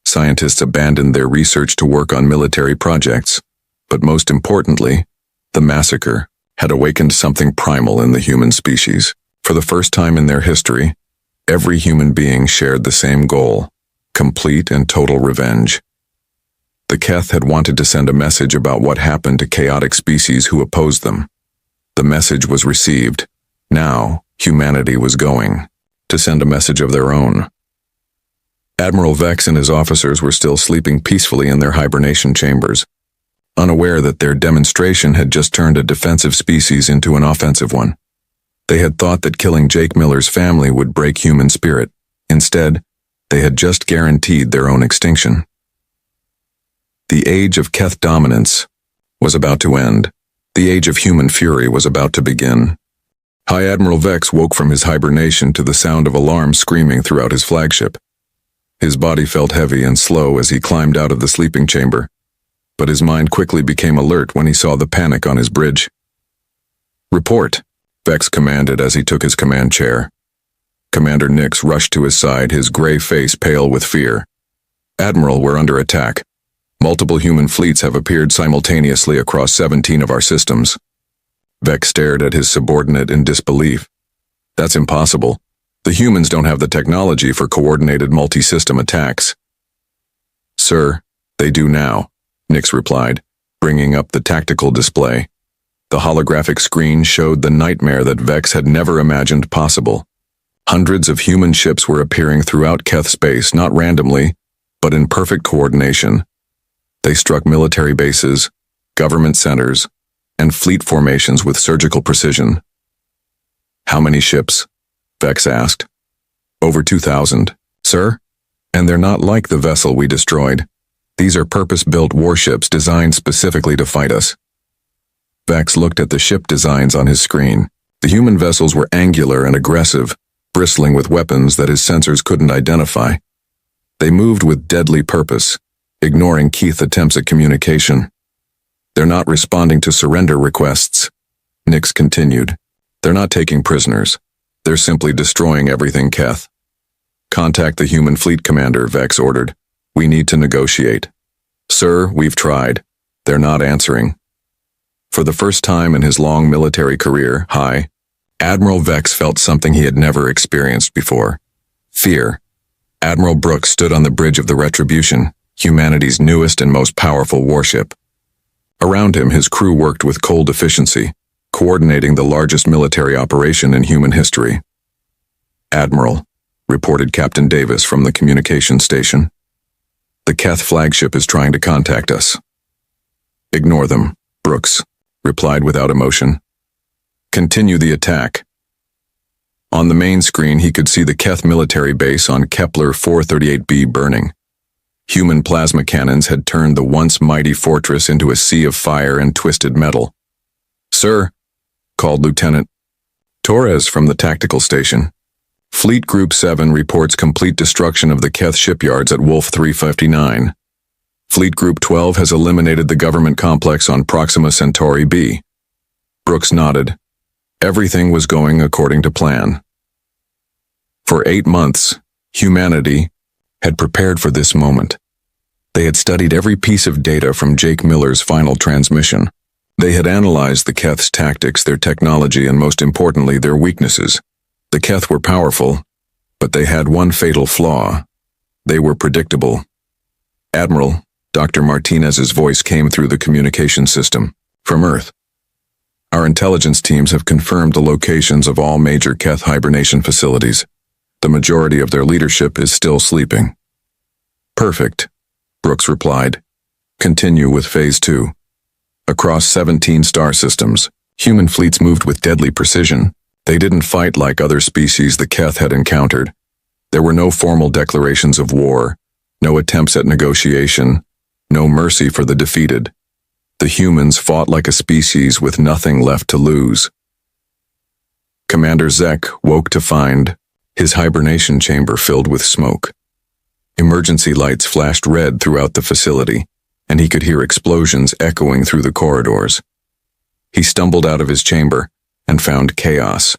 Scientists abandoned their research to work on military projects. But most importantly, the massacre had awakened something primal in the human species. For the first time in their history, every human being shared the same goal: complete and total revenge. The Keth had wanted to send a message about what happened to chaotic species who opposed them. The message was received. Now, humanity was going to send a message of their own. Admiral Vex and his officers were still sleeping peacefully in their hibernation chambers, unaware that their demonstration had just turned a defensive species into an offensive one. They had thought that killing Jake Miller's family would break human spirit. Instead, they had just guaranteed their own extinction. The age of Keth dominance was about to end. The age of human fury was about to begin. High Admiral Vex woke from his hibernation to the sound of alarms screaming throughout his flagship. His body felt heavy and slow as he climbed out of the sleeping chamber, but his mind quickly became alert when he saw the panic on his bridge. "Report," Vex commanded as he took his command chair. Commander Nix rushed to his side, his gray face pale with fear. "Admiral, we're under attack. Multiple human fleets have appeared simultaneously across 17 of our systems." Vex stared at his subordinate in disbelief. "That's impossible. The humans don't have the technology for coordinated multi-system attacks." "Sir, they do now," Nix replied, bringing up the tactical display. The holographic screen showed the nightmare that Vex had never imagined possible. Hundreds of human ships were appearing throughout Keth space, not randomly, but in perfect coordination. They struck military bases, government centers, and fleet formations with surgical precision. "How many ships?" Vex asked. "Over 2,000, sir. And they're not like the vessel we destroyed. These are purpose-built warships designed specifically to fight us." Vex looked at the ship designs on his screen. The human vessels were angular and aggressive, bristling with weapons that his sensors couldn't identify. They moved with deadly purpose, ignoring Keith's attempts at communication. "They're not responding to surrender requests," Nix continued. "They're not taking prisoners. They're simply destroying everything Keth." "Contact the human fleet commander," Vex ordered. "We need to negotiate." "Sir, we've tried. They're not answering." For the first time in his long military career, Admiral Vex felt something he had never experienced before: fear. Admiral Brooks stood on the bridge of the Retribution, humanity's newest and most powerful warship. Around him, his crew worked with cold efficiency, coordinating the largest military operation in human history. "Admiral," reported Captain Davis from the communication station. "The Keth flagship is trying to contact us." "Ignore them," Brooks replied without emotion. "Continue the attack." On the main screen, he could see the Keth military base on Kepler 438b burning. Human plasma cannons had turned the once mighty fortress into a sea of fire and twisted metal. "Sir, called Lieutenant Torres from the tactical station. Fleet Group 7 reports complete destruction of the Keth shipyards at Wolf 359. Fleet Group 12 has eliminated the government complex on Proxima Centauri B. Brooks nodded. Everything was going according to plan. For 8 months, humanity had prepared for this moment. They had studied every piece of data from Jake Miller's final transmission. They had analyzed the Keth's tactics, their technology, and most importantly, their weaknesses. The Keth were powerful, but they had one fatal flaw. They were predictable. Admiral, Dr. Martinez's voice came through the communication system. From Earth. Our intelligence teams have confirmed the locations of all major Keth hibernation facilities. The majority of their leadership is still sleeping. Perfect, Brooks replied. Continue with Phase 2. Across 17 star systems, human fleets moved with deadly precision. They didn't fight like other species the Keth had encountered. There were no formal declarations of war, no attempts at negotiation, no mercy for the defeated. The humans fought like a species with nothing left to lose. Commander Zek woke to find his hibernation chamber filled with smoke. Emergency lights flashed red throughout the facility, and he could hear explosions echoing through the corridors. He stumbled out of his chamber and found chaos.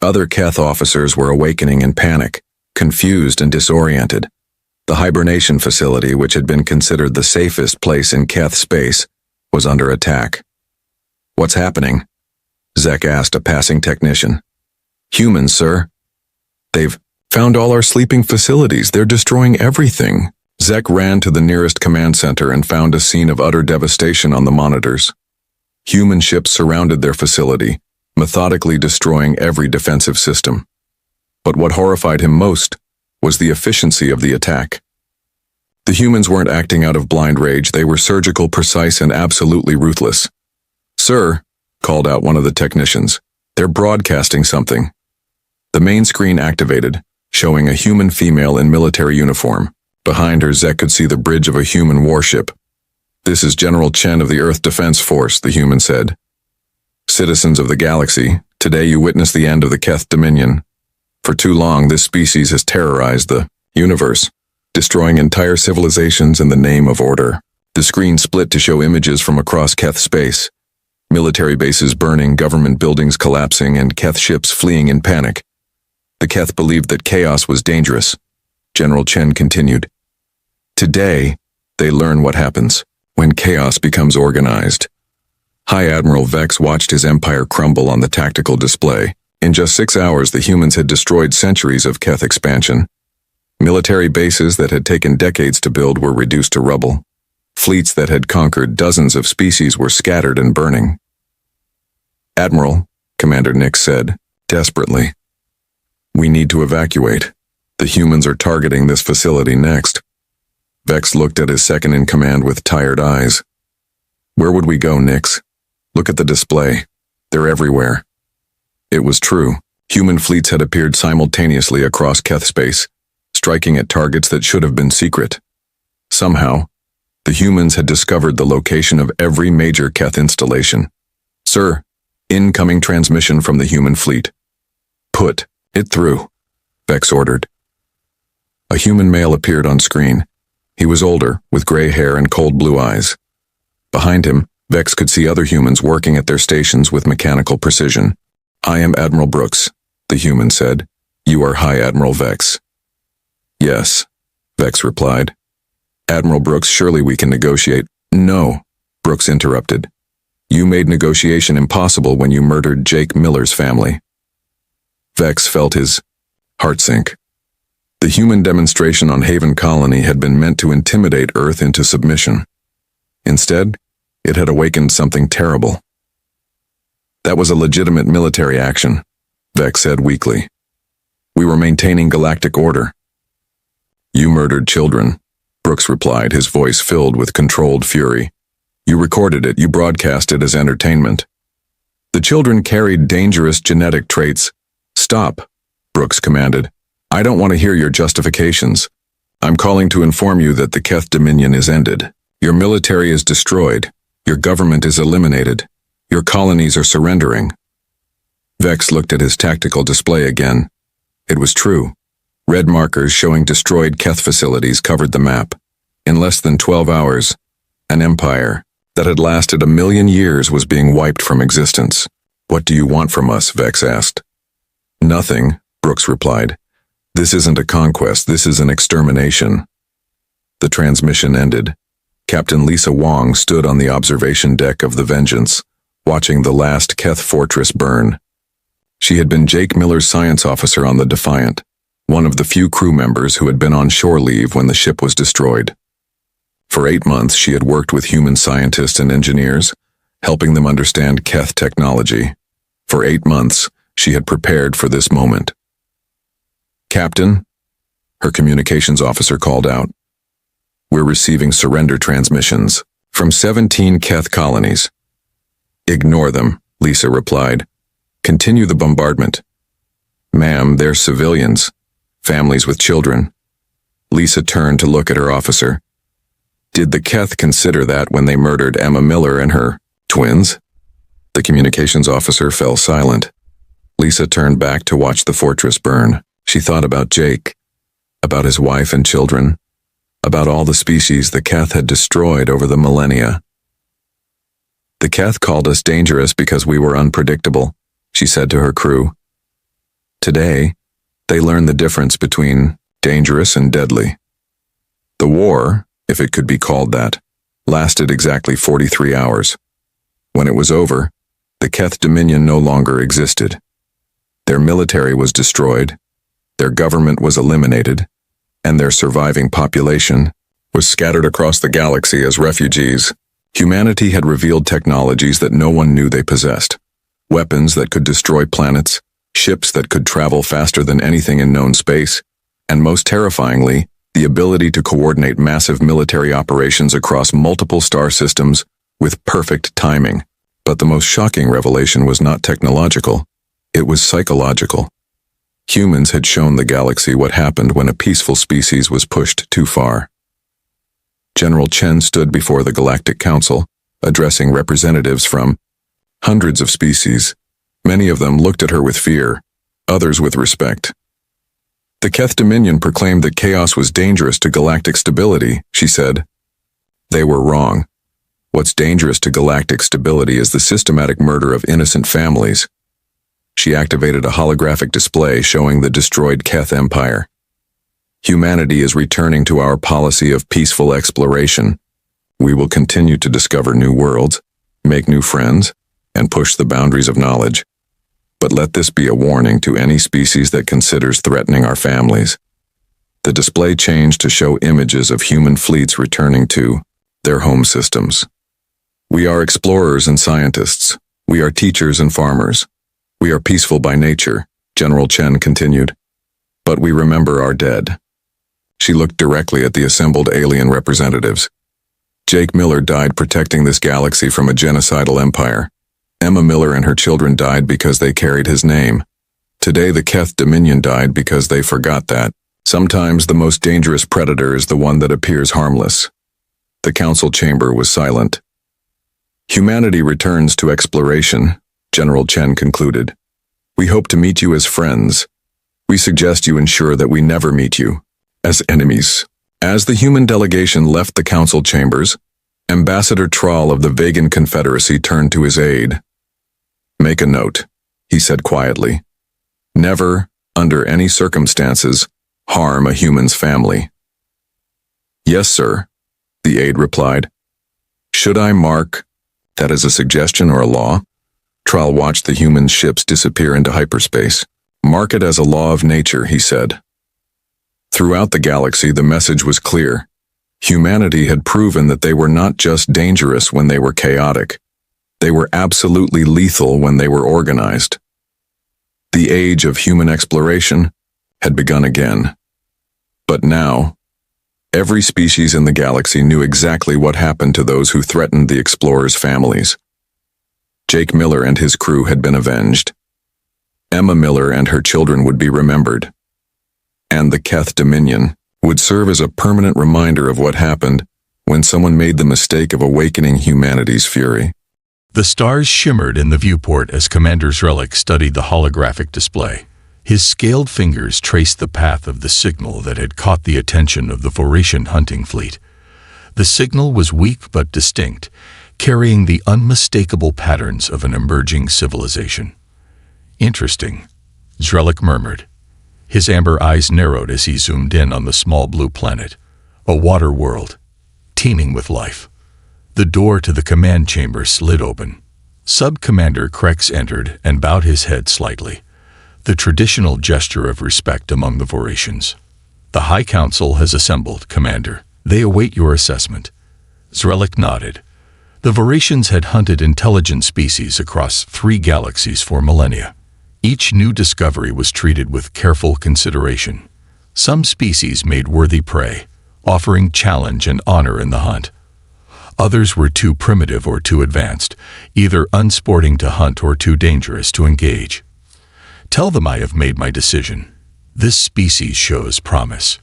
Other Keth officers were awakening in panic, confused and disoriented. The hibernation facility, which had been considered the safest place in Keth space, was under attack. What's happening? Zek asked a passing technician. Humans, sir. They've found all our sleeping facilities. They're destroying everything. Zek ran to the nearest command center and found a scene of utter devastation on the monitors. Human ships surrounded their facility, methodically destroying every defensive system. But what horrified him most was the efficiency of the attack. The humans weren't acting out of blind rage. They were surgical, precise, and absolutely ruthless. Sir, called out one of the technicians, they're broadcasting something. The main screen activated, showing a human female in military uniform. Behind her, Zek could see the bridge of a human warship. This is General Chen of the Earth Defense Force, the human said. Citizens of the galaxy, today you witness the end of the Keth Dominion. For too long, this species has terrorized the universe, destroying entire civilizations in the name of order. The screen split to show images from across Keth space. Military bases burning, government buildings collapsing, and Keth ships fleeing in panic. The Keth believed that chaos was dangerous. General Chen continued. Today, they learn what happens when chaos becomes organized. High Admiral Vex watched his empire crumble on the tactical display. In just 6 hours, the humans had destroyed centuries of Keth expansion. Military bases that had taken decades to build were reduced to rubble. Fleets that had conquered dozens of species were scattered and burning. Admiral, Commander Nix said, desperately. We need to evacuate. The humans are targeting this facility next. Vex looked at his second-in-command with tired eyes. Where would we go, Nix? Look at the display. They're everywhere. It was true. Human fleets had appeared simultaneously across Keth space, striking at targets that should have been secret. Somehow, the humans had discovered the location of every major Keth installation. Sir, incoming transmission from the human fleet. Put it through, Vex ordered. A human male appeared on screen. He was older, with gray hair and cold blue eyes. Behind him, Vex could see other humans working at their stations with mechanical precision. I am Admiral Brooks, the human said. You are High Admiral Vex. Yes, Vex replied. Admiral Brooks, surely we can negotiate. No, Brooks interrupted. You made negotiation impossible when you murdered Jake Miller's family. Vex felt his heart sink. The human demonstration on Haven Colony had been meant to intimidate Earth into submission. Instead, it had awakened something terrible. That was a legitimate military action, Vex said weakly. We were maintaining galactic order. You murdered children, Brooks replied, his voice filled with controlled fury. You recorded it, you broadcast it as entertainment. The children carried dangerous genetic traits. Stop, Brooks commanded. I don't want to hear your justifications. I'm calling to inform you that the Keth Dominion is ended. Your military is destroyed. Your government is eliminated. Your colonies are surrendering. Vex looked at his tactical display again. It was true. Red markers showing destroyed Keth facilities covered the map. In less than 12 hours, an empire that had lasted 1,000,000 years was being wiped from existence. "What do you want from us?" Vex asked. "Nothing," Brooks replied. "This isn't a conquest, this is an extermination." The transmission ended. Captain Lisa Wong stood on the observation deck of the Vengeance, watching the last Keth fortress burn. She had been Jake Miller's science officer on the Defiant, one of the few crew members who had been on shore leave when the ship was destroyed. For 8 months she had worked with human scientists and engineers, helping them understand Keth technology. For 8 months, she had prepared for this moment. "Captain," her communications officer called out, "we're receiving surrender transmissions from 17 Keth colonies." "Ignore them," Lisa replied. "Continue the bombardment." "Ma'am, they're civilians, families with children." Lisa turned to look at her officer. "Did the Keth consider that when they murdered Emma Miller and her twins?" The communications officer fell silent. Lisa turned back to watch the fortress burn. She thought about Jake, about his wife and children, about all the species the Keth had destroyed over the millennia. "The Keth called us dangerous because we were unpredictable," she said to her crew. Today, they learned the difference between dangerous and deadly. The war, if it could be called that, lasted exactly 43 hours. When it was over, the Keth Dominion no longer existed. Their military was destroyed, their government was eliminated, and their surviving population was scattered across the galaxy as refugees. Humanity had revealed technologies that no one knew they possessed. Weapons that could destroy planets, ships that could travel faster than anything in known space, and most terrifyingly, the ability to coordinate massive military operations across multiple star systems with perfect timing. But the most shocking revelation was not technological, it was psychological. Humans had shown the galaxy what happened when a peaceful species was pushed too far. General Chen stood before the Galactic Council, addressing representatives from hundreds of species. Many of them looked at her with fear, others with respect. "The Keth Dominion proclaimed that chaos was dangerous to galactic stability," she said. "They were wrong. What's dangerous to galactic stability is the systematic murder of innocent families." She activated a holographic display showing the destroyed Keth Empire. "Humanity is returning to our policy of peaceful exploration. We will continue to discover new worlds, make new friends, and push the boundaries of knowledge. But let this be a warning to any species that considers threatening our families." The display changed to show images of human fleets returning to their home systems. "We are explorers and scientists. We are teachers and farmers. We are peaceful by nature," General Chen continued. "But we remember our dead." She looked directly at the assembled alien representatives. Jake Miller died protecting this galaxy from a genocidal empire. Emma Miller and her children died because they carried his name. Today the Keth Dominion died because they forgot that. Sometimes the most dangerous predator is the one that appears harmless. The council chamber was silent. "Humanity returns to exploration," General Chen concluded. "We hope to meet you as friends. We suggest you ensure that we never meet you as enemies." As the human delegation left the council chambers, Ambassador Troll of the Vegan Confederacy turned to his aide. "Make a note," he said quietly. "Never, under any circumstances, harm a human's family." "Yes, sir," the aide replied. "Should I mark that as a suggestion or a law?" Troll watched the human ships disappear into hyperspace. "Mark it as a law of nature," he said. Throughout the galaxy, the message was clear. Humanity had proven that they were not just dangerous when they were chaotic. They were absolutely lethal when they were organized. The age of human exploration had begun again. But now, every species in the galaxy knew exactly what happened to those who threatened the explorers' families. Jake Miller and his crew had been avenged. Emma Miller and her children would be remembered. And the Keth Dominion would serve as a permanent reminder of what happened when someone made the mistake of awakening humanity's fury. The stars shimmered in the viewport as Commander Zrelic studied the holographic display. His scaled fingers traced the path of the signal that had caught the attention of the Voratian hunting fleet. The signal was weak but distinct, carrying the unmistakable patterns of an emerging civilization. "Interesting," Zrelic murmured. His amber eyes narrowed as he zoomed in on the small blue planet, a water world, teeming with life. The door to the command chamber slid open. Sub-Commander Krex entered and bowed his head slightly, the traditional gesture of respect among the Voratians. "The High Council has assembled, Commander. They await your assessment." Zrelic nodded. The Voratians had hunted intelligent species across 3 galaxies for millennia. Each new discovery was treated with careful consideration. Some species made worthy prey, offering challenge and honor in the hunt. Others were too primitive or too advanced, either unsporting to hunt or too dangerous to engage. "Tell them I have made my decision. This species shows promise."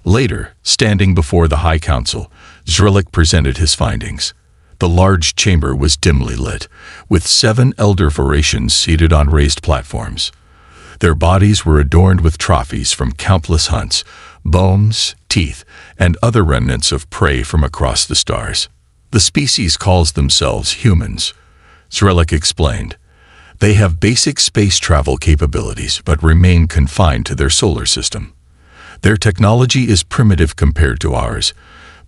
Later, standing before the High Council, Zrelic presented his findings. The large chamber was dimly lit, with 7 elder Voratians seated on raised platforms. Their bodies were adorned with trophies from countless hunts, bones, teeth, and other remnants of prey from across the stars. "The species calls themselves humans," Zrelic explained. "They have basic space travel capabilities but remain confined to their solar system. Their technology is primitive compared to ours,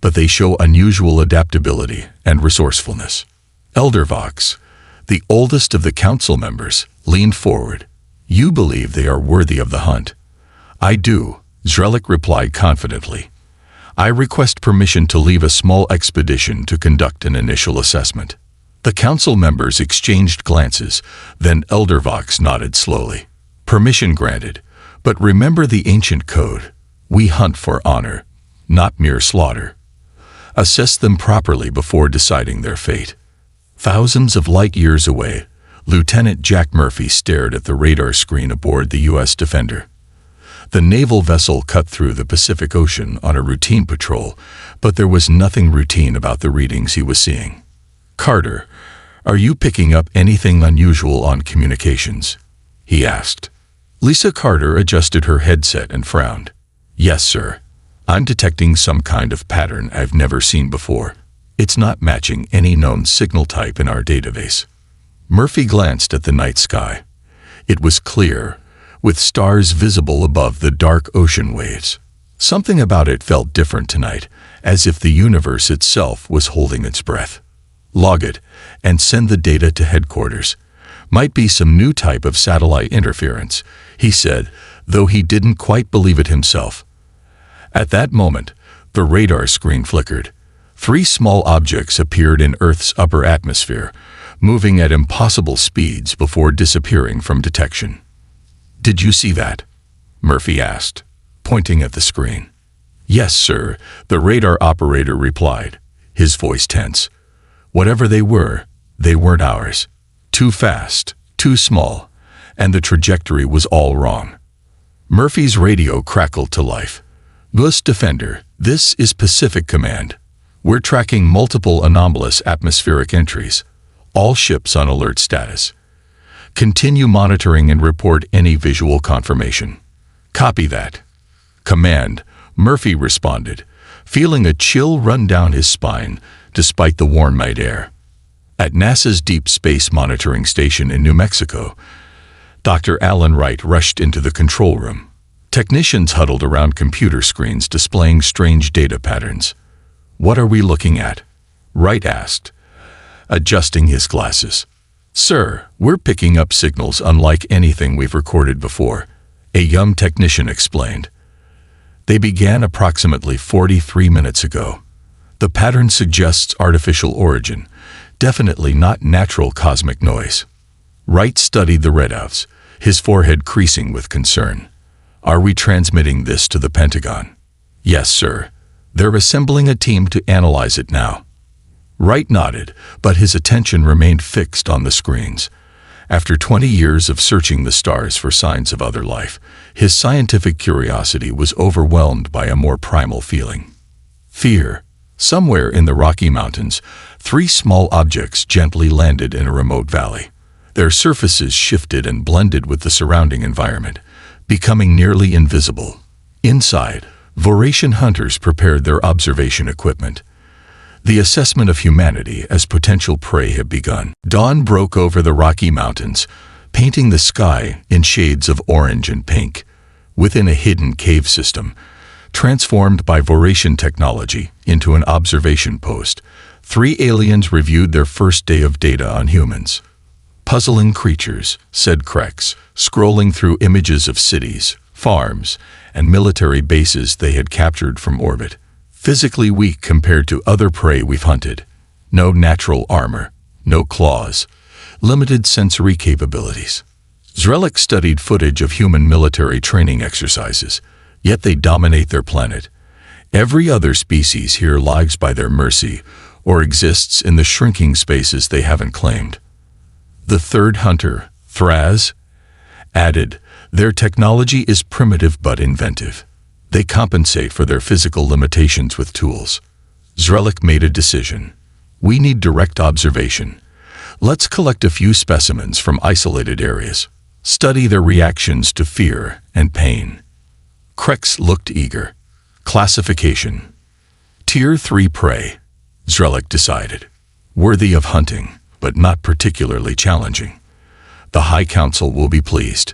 but they show unusual adaptability and resourcefulness." Elder Vox, the oldest of the council members, leaned forward. "You believe they are worthy of the hunt?" "I do," Zrelic replied confidently. "I request permission to leave a small expedition to conduct an initial assessment." The council members exchanged glances, then Elder Vox nodded slowly. "Permission granted, but remember the ancient code. We hunt for honor, not mere slaughter. Assess them properly before deciding their fate." Thousands of light years away, Lieutenant Jack Murphy stared at the radar screen aboard the U.S. Defender. The naval vessel cut through the Pacific Ocean on a routine patrol, but there was nothing routine about the readings he was seeing. "Carter, are you picking up anything unusual on communications?" he asked. Lisa Carter adjusted her headset and frowned. "Yes, sir. I'm detecting some kind of pattern I've never seen before. It's not matching any known signal type in our database." Murphy glanced at the night sky. It was clear, with stars visible above the dark ocean waves. Something about it felt different tonight, as if the universe itself was holding its breath. "Log it, and send the data to headquarters. Might be some new type of satellite interference," he said, though he didn't quite believe it himself. At that moment, the radar screen flickered. 3 small objects appeared in Earth's upper atmosphere, moving at impossible speeds before disappearing from detection. "Did you see that?" Murphy asked, pointing at the screen. "Yes, sir," the radar operator replied, his voice tense. "Whatever they weren't ours. Too fast, too small, and the trajectory was all wrong." Murphy's radio crackled to life. "US Defender, this is Pacific Command. We're tracking multiple anomalous atmospheric entries, all ships on alert status. Continue monitoring and report any visual confirmation." "Copy that." "Command," Murphy responded, feeling a chill run down his spine despite the warm night air. At NASA's Deep Space Monitoring Station in New Mexico, Dr. Alan Wright rushed into the control room. Technicians huddled around computer screens displaying strange data patterns. "What are we looking at?" Wright asked, adjusting his glasses. "Sir, we're picking up signals unlike anything we've recorded before," a young technician explained. "They began approximately 43 minutes ago. The pattern suggests artificial origin, definitely not natural cosmic noise." Wright studied the readouts, his forehead creasing with concern. "Are we transmitting this to the Pentagon?" "Yes, sir. They're assembling a team to analyze it now." Wright nodded, but his attention remained fixed on the screens. After 20 years of searching the stars for signs of other life, his scientific curiosity was overwhelmed by a more primal feeling. Fear, Somewhere in the Rocky Mountains, 3 small objects gently landed in a remote valley. Their surfaces shifted and blended with the surrounding environment, becoming nearly invisible. Inside, Voratian hunters prepared their observation equipment. The assessment of humanity as potential prey had begun. Dawn broke over the Rocky Mountains, painting the sky in shades of orange and pink. Within a hidden cave system, transformed by Voratian technology into an observation post, 3 aliens reviewed their first day of data on humans. Puzzling creatures, said Krex, scrolling through images of cities, farms, and military bases they had captured from orbit. Physically weak compared to other prey we've hunted. No natural armor, no claws, limited sensory capabilities. Zrellik studied footage of human military training exercises, yet they dominate their planet. Every other species here lives by their mercy or exists in the shrinking spaces they haven't claimed. The third hunter, Thraz, added, their technology is primitive but inventive. They compensate for their physical limitations with tools. Zrellik made a decision. We need direct observation. Let's collect a few specimens from isolated areas. Study their reactions to fear and pain. Krex looked eager. Classification. Tier 3 prey, Zrellik decided. Worthy of hunting, but not particularly challenging. The High Council will be pleased.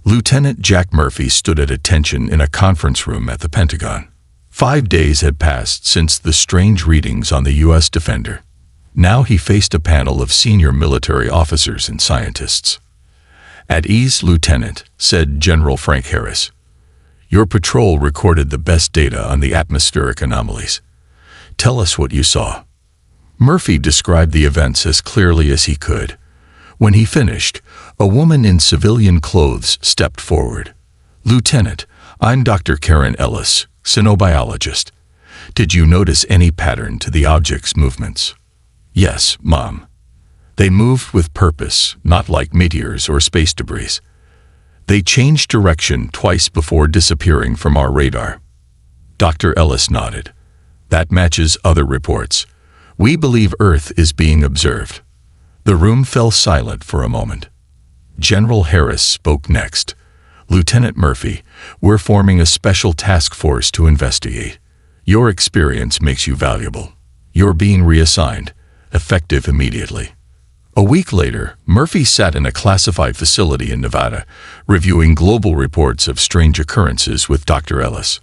Lieutenant Jack Murphy stood at attention in a conference room at the Pentagon. 5 days had passed since the strange readings on the U.S. Defender. Now he faced a panel of senior military officers and scientists. At ease, Lieutenant, said General Frank Harris. Your patrol recorded the best data on the atmospheric anomalies. Tell us what you saw. Murphy described the events as clearly as he could. When he finished, a woman in civilian clothes stepped forward. Lieutenant, I'm Dr. Karen Ellis, cynobiologist. Did you notice any pattern to the object's movements? Yes, Mom. They moved with purpose, not like meteors or space debris. They changed direction twice before disappearing from our radar. Dr. Ellis nodded. That matches other reports. We believe Earth is being observed. The room fell silent for a moment. General Harris spoke next. Lieutenant Murphy, we're forming a special task force to investigate. Your experience makes you valuable. You're being reassigned, effective immediately. A week later, Murphy sat in a classified facility in Nevada, reviewing global reports of strange occurrences with Dr. Ellis.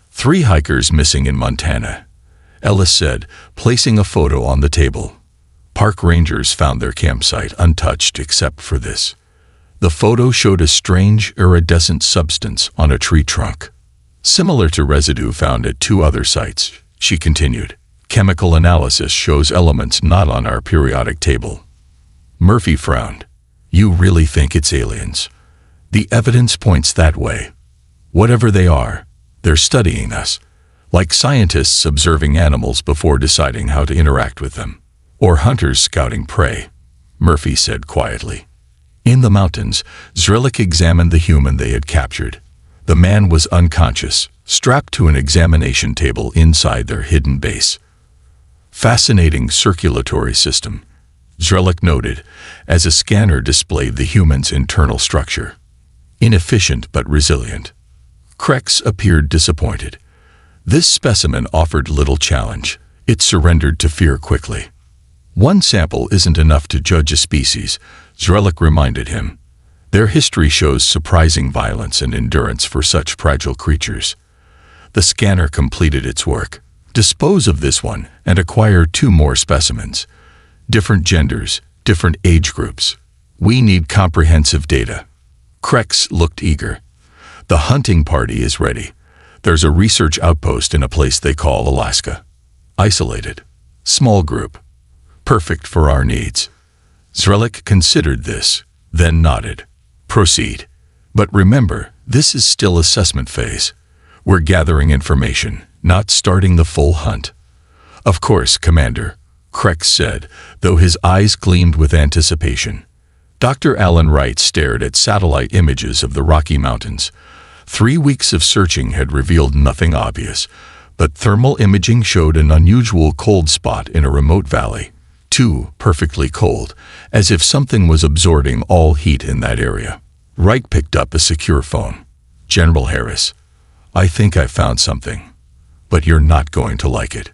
3 hikers missing in Montana, Ellis said, placing a photo on the table. Park rangers found their campsite untouched except for this. The photo showed a strange iridescent substance on a tree trunk. Similar to residue found at 2 other sites, she continued. Chemical analysis shows elements not on our periodic table. Murphy frowned. You really think it's aliens? The evidence points that way. Whatever they are, they're studying us, like scientists observing animals before deciding how to interact with them, or hunters scouting prey, Murphy said quietly. In the mountains, Zrellik examined the human they had captured. The man was unconscious, strapped to an examination table inside their hidden base. Fascinating circulatory system, Zrellik noted, as a scanner displayed the human's internal structure. Inefficient but resilient. Krex appeared disappointed. This specimen offered little challenge. It surrendered to fear quickly. One sample isn't enough to judge a species, Zrellik reminded him. Their history shows surprising violence and endurance for such fragile creatures. The scanner completed its work. Dispose of this one and acquire 2 more specimens. Different genders, different age groups. We need comprehensive data. Krex looked eager. The hunting party is ready. There's a research outpost in a place they call Alaska. Isolated. Small group. Perfect for our needs. Zrellik considered this, then nodded. Proceed. But remember, this is still assessment phase. We're gathering information, not starting the full hunt. Of course, Commander, Krex said, though his eyes gleamed with anticipation. Dr. Alan Wright stared at satellite images of the Rocky Mountains. 3 weeks of searching had revealed nothing obvious, but thermal imaging showed an unusual cold spot in a remote valley. Too perfectly cold, as if something was absorbing all heat in that area. Wright picked up a secure phone. "General Harris, I think I found something, but you're not going to like it."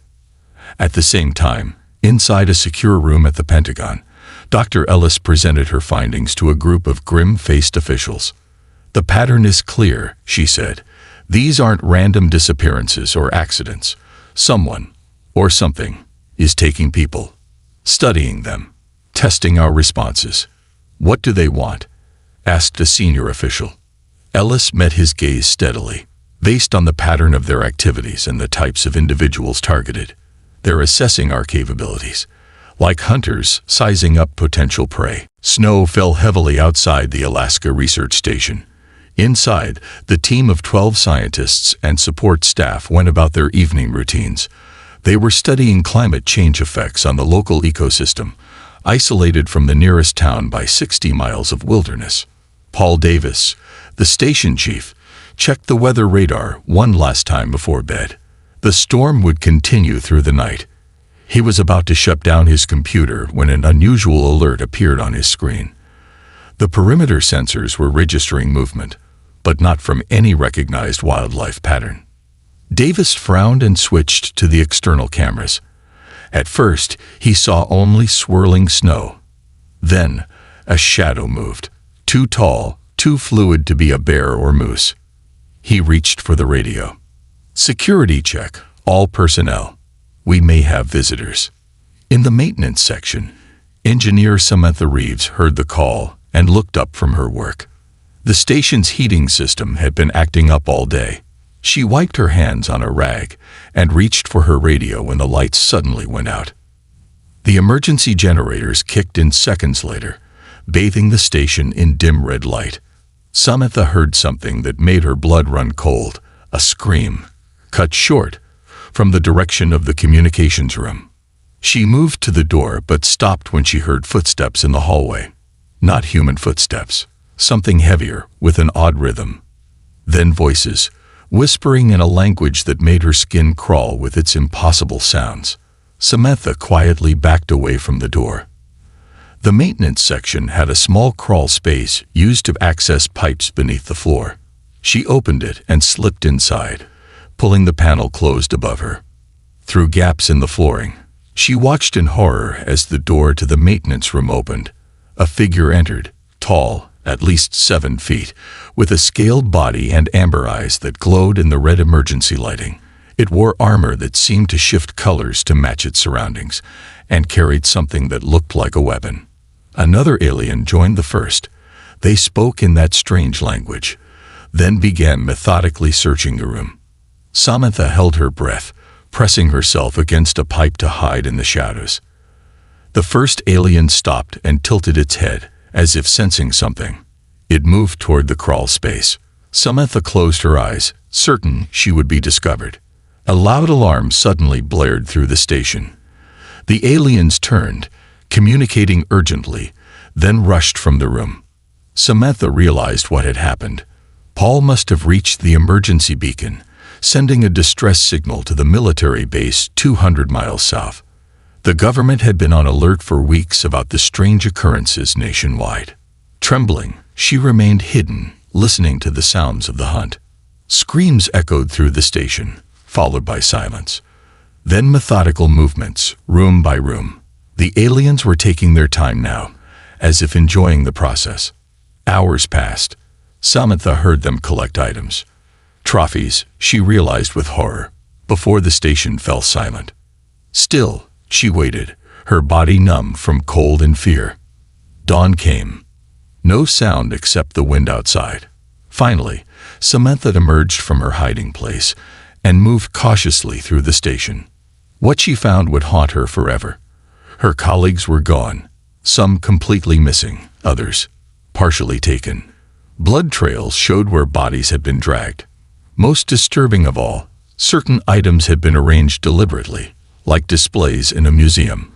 At the same time, inside a secure room at the Pentagon, Dr. Ellis presented her findings to a group of grim-faced officials. "The pattern is clear," she said. "These aren't random disappearances or accidents. Someone, or something, is taking people, studying them, testing our responses." "What do they want?" asked a senior official. Ellis met his gaze steadily. "Based on the pattern of their activities and the types of individuals targeted, they're assessing our capabilities, like hunters sizing up potential prey." Snow fell heavily outside the Alaska Research Station. Inside, the team of 12 scientists and support staff went about their evening routines. They were studying climate change effects on the local ecosystem, isolated from the nearest town by 60 miles of wilderness. Paul Davis, the station chief, checked the weather radar one last time before bed. The storm would continue through the night. He was about to shut down his computer when an unusual alert appeared on his screen. The perimeter sensors were registering movement, but not from any recognized wildlife pattern. Davis frowned and switched to the external cameras. At first, he saw only swirling snow. Then, a shadow moved, too tall, too fluid to be a bear or moose. He reached for the radio. "Security check, all personnel. We may have visitors." In the maintenance section, engineer Samantha Reeves heard the call and looked up from her work. The station's heating system had been acting up all day. She wiped her hands on a rag and reached for her radio when the lights suddenly went out. The emergency generators kicked in seconds later, bathing the station in dim red light. Samantha heard something that made her blood run cold, a scream, cut short, from the direction of the communications room. She moved to the door but stopped when she heard footsteps in the hallway. Not human footsteps, something heavier with an odd rhythm. Then voices, whispering in a language that made her skin crawl with its impossible sounds. Samantha quietly backed away from the door. The maintenance section had a small crawl space used to access pipes beneath the floor. She opened it and slipped inside, pulling the panel closed above her. Through gaps in the flooring, she watched in horror as the door to the maintenance room opened. A figure entered, tall, at least 7 feet, with a scaled body and amber eyes that glowed in the red emergency lighting. It wore armor that seemed to shift colors to match its surroundings, and carried something that looked like a weapon. Another alien joined the first. They spoke in that strange language, then began methodically searching the room. Samantha held her breath, pressing herself against a pipe to hide in the shadows. The first alien stopped and tilted its head, as if sensing something. It moved toward the crawl space. Samantha closed her eyes, certain she would be discovered. A loud alarm suddenly blared through the station. The aliens turned, communicating urgently, then rushed from the room. Samantha realized what had happened. Paul must have reached the emergency beacon, sending a distress signal to the military base 200 miles south. The government had been on alert for weeks about the strange occurrences nationwide. Trembling, she remained hidden, listening to the sounds of the hunt. Screams echoed through the station, followed by silence. Then methodical movements, room by room. The aliens were taking their time now, as if enjoying the process. Hours passed. Samantha heard them collect items. Trophies, she realized with horror, before the station fell silent. Still, she waited, her body numb from cold and fear. Dawn came. No sound except the wind outside. Finally, Samantha emerged from her hiding place and moved cautiously through the station. What she found would haunt her forever. Her colleagues were gone, some completely missing, others partially taken. Blood trails showed where bodies had been dragged. Most disturbing of all, certain items had been arranged deliberately, like displays in a museum.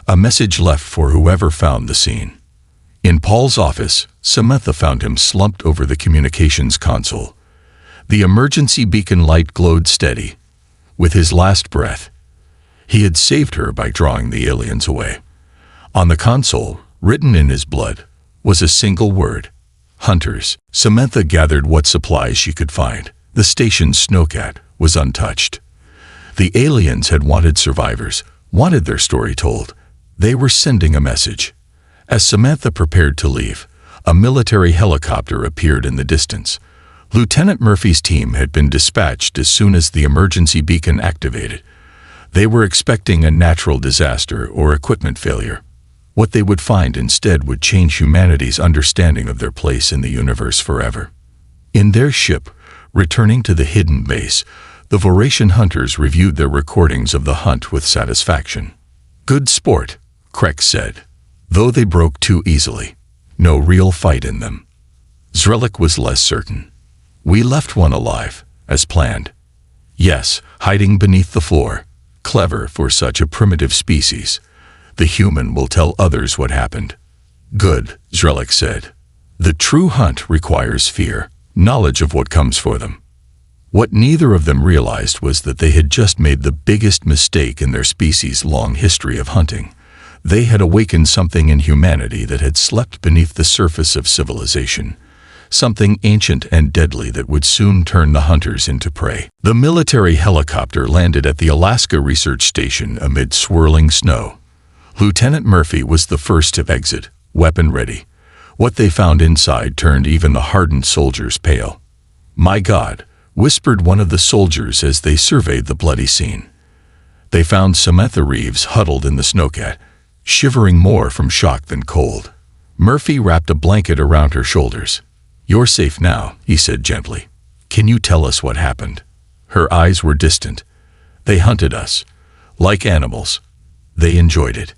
A message left for whoever found the scene. In Paul's office, Samantha found him slumped over the communications console. The emergency beacon light glowed steady, with his last breath. He had saved her by drawing the aliens away. On the console, written in his blood, was a single word: hunters. Samantha gathered what supplies she could find. The station's snowcat was untouched. The aliens had wanted survivors, wanted their story told. They were sending a message. As Samantha prepared to leave, a military helicopter appeared in the distance. Lieutenant Murphy's team had been dispatched as soon as the emergency beacon activated. They were expecting a natural disaster or equipment failure. What they would find instead would change humanity's understanding of their place in the universe forever. In their ship, returning to the hidden base, the Voratian hunters reviewed their recordings of the hunt with satisfaction. "Good sport," Krex said, though they broke too easily. No real fight in them. Zrelik was less certain. "We left one alive, as planned." "Yes, hiding beneath the floor. Clever for such a primitive species. The human will tell others what happened." "Good," Zrelik said. "The true hunt requires fear, knowledge of what comes for them." What neither of them realized was that they had just made the biggest mistake in their species' long history of hunting. They had awakened something in humanity that had slept beneath the surface of civilization, something ancient and deadly that would soon turn the hunters into prey. The military helicopter landed at the Alaska Research Station amid swirling snow. Lieutenant Murphy was the first to exit, weapon ready. What they found inside turned even the hardened soldiers pale. "My God," whispered one of the soldiers as they surveyed the bloody scene. They found Samantha Reeves huddled in the snowcat, shivering more from shock than cold. Murphy wrapped a blanket around her shoulders. "You're safe now," he said gently. "Can you tell us what happened?" Her eyes were distant. "They hunted us. Like animals. They enjoyed it."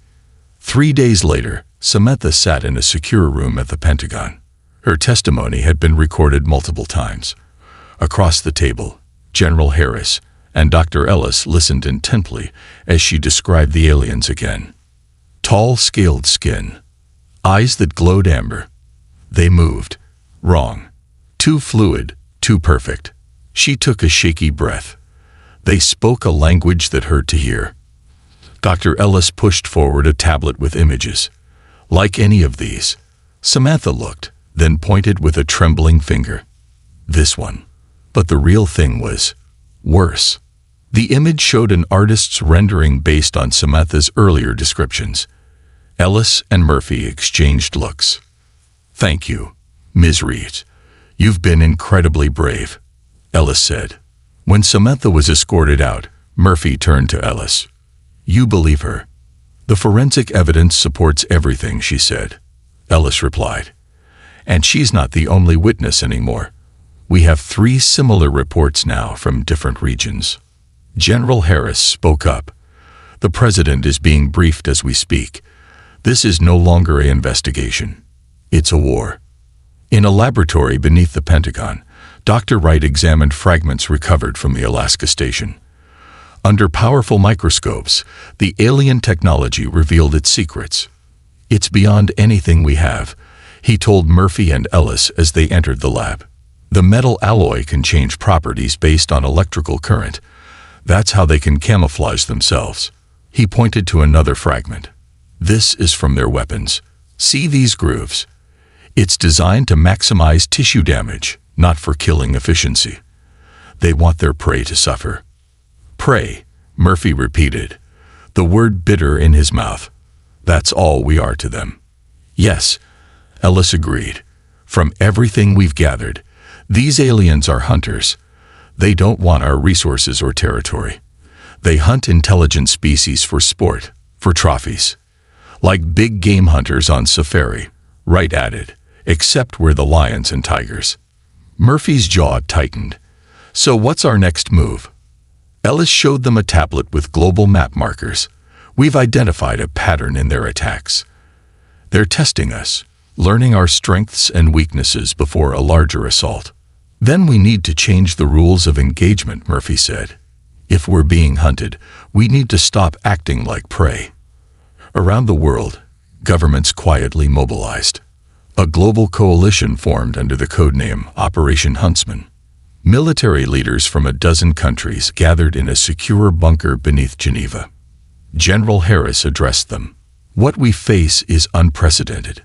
3 days later, Samantha sat in a secure room at the Pentagon. Her testimony had been recorded multiple times. Across the table, General Harris and Dr. Ellis listened intently as she described the aliens again. Tall, scaled skin. Eyes that glowed amber. They moved. Wrong. Too fluid, too perfect. She took a shaky breath. They spoke a language that hurt to hear. Dr. Ellis pushed forward a tablet with images. "Like any of these." Samantha looked, then pointed with a trembling finger. "This one." But the real thing was worse. The image showed an artist's rendering based on Samantha's earlier descriptions. Ellis and Murphy exchanged looks. "Thank you, Ms. Reeves. You've been incredibly brave," Ellis said. When Samantha was escorted out, Murphy turned to Ellis. "You believe her?" "The forensic evidence supports everything she said," Ellis replied. "And she's not the only witness anymore. We have 3 similar reports now from different regions." General Harris spoke up. "The president is being briefed as we speak. This is no longer an investigation. It's a war." In a laboratory beneath the Pentagon, Dr. Wright examined fragments recovered from the Alaska station. Under powerful microscopes, the alien technology revealed its secrets. "It's beyond anything we have," he told Murphy and Ellis as they entered the lab. "The metal alloy can change properties based on electrical current. That's how they can camouflage themselves." He pointed to another fragment. "This is from their weapons. See these grooves? It's designed to maximize tissue damage, not for killing efficiency. They want their prey to suffer." "Prey," Murphy repeated, the word bitter in his mouth. "That's all we are to them." "Yes," Ellis agreed. "From everything we've gathered, these aliens are hunters. They don't want our resources or territory. They hunt intelligent species for sport, for trophies. Like big game hunters on safari," Wright added, "except we're the lions and tigers." Murphy's jaw tightened. "So what's our next move?" Ellis showed them a tablet with global map markers. "We've identified a pattern in their attacks. They're testing us, learning our strengths and weaknesses before a larger assault." "Then we need to change the rules of engagement," Murphy said. "If we're being hunted, we need to stop acting like prey." Around the world, governments quietly mobilized. A global coalition formed under the codename Operation Huntsman. Military leaders from a dozen countries gathered in a secure bunker beneath Geneva. General Harris addressed them. "What we face is unprecedented.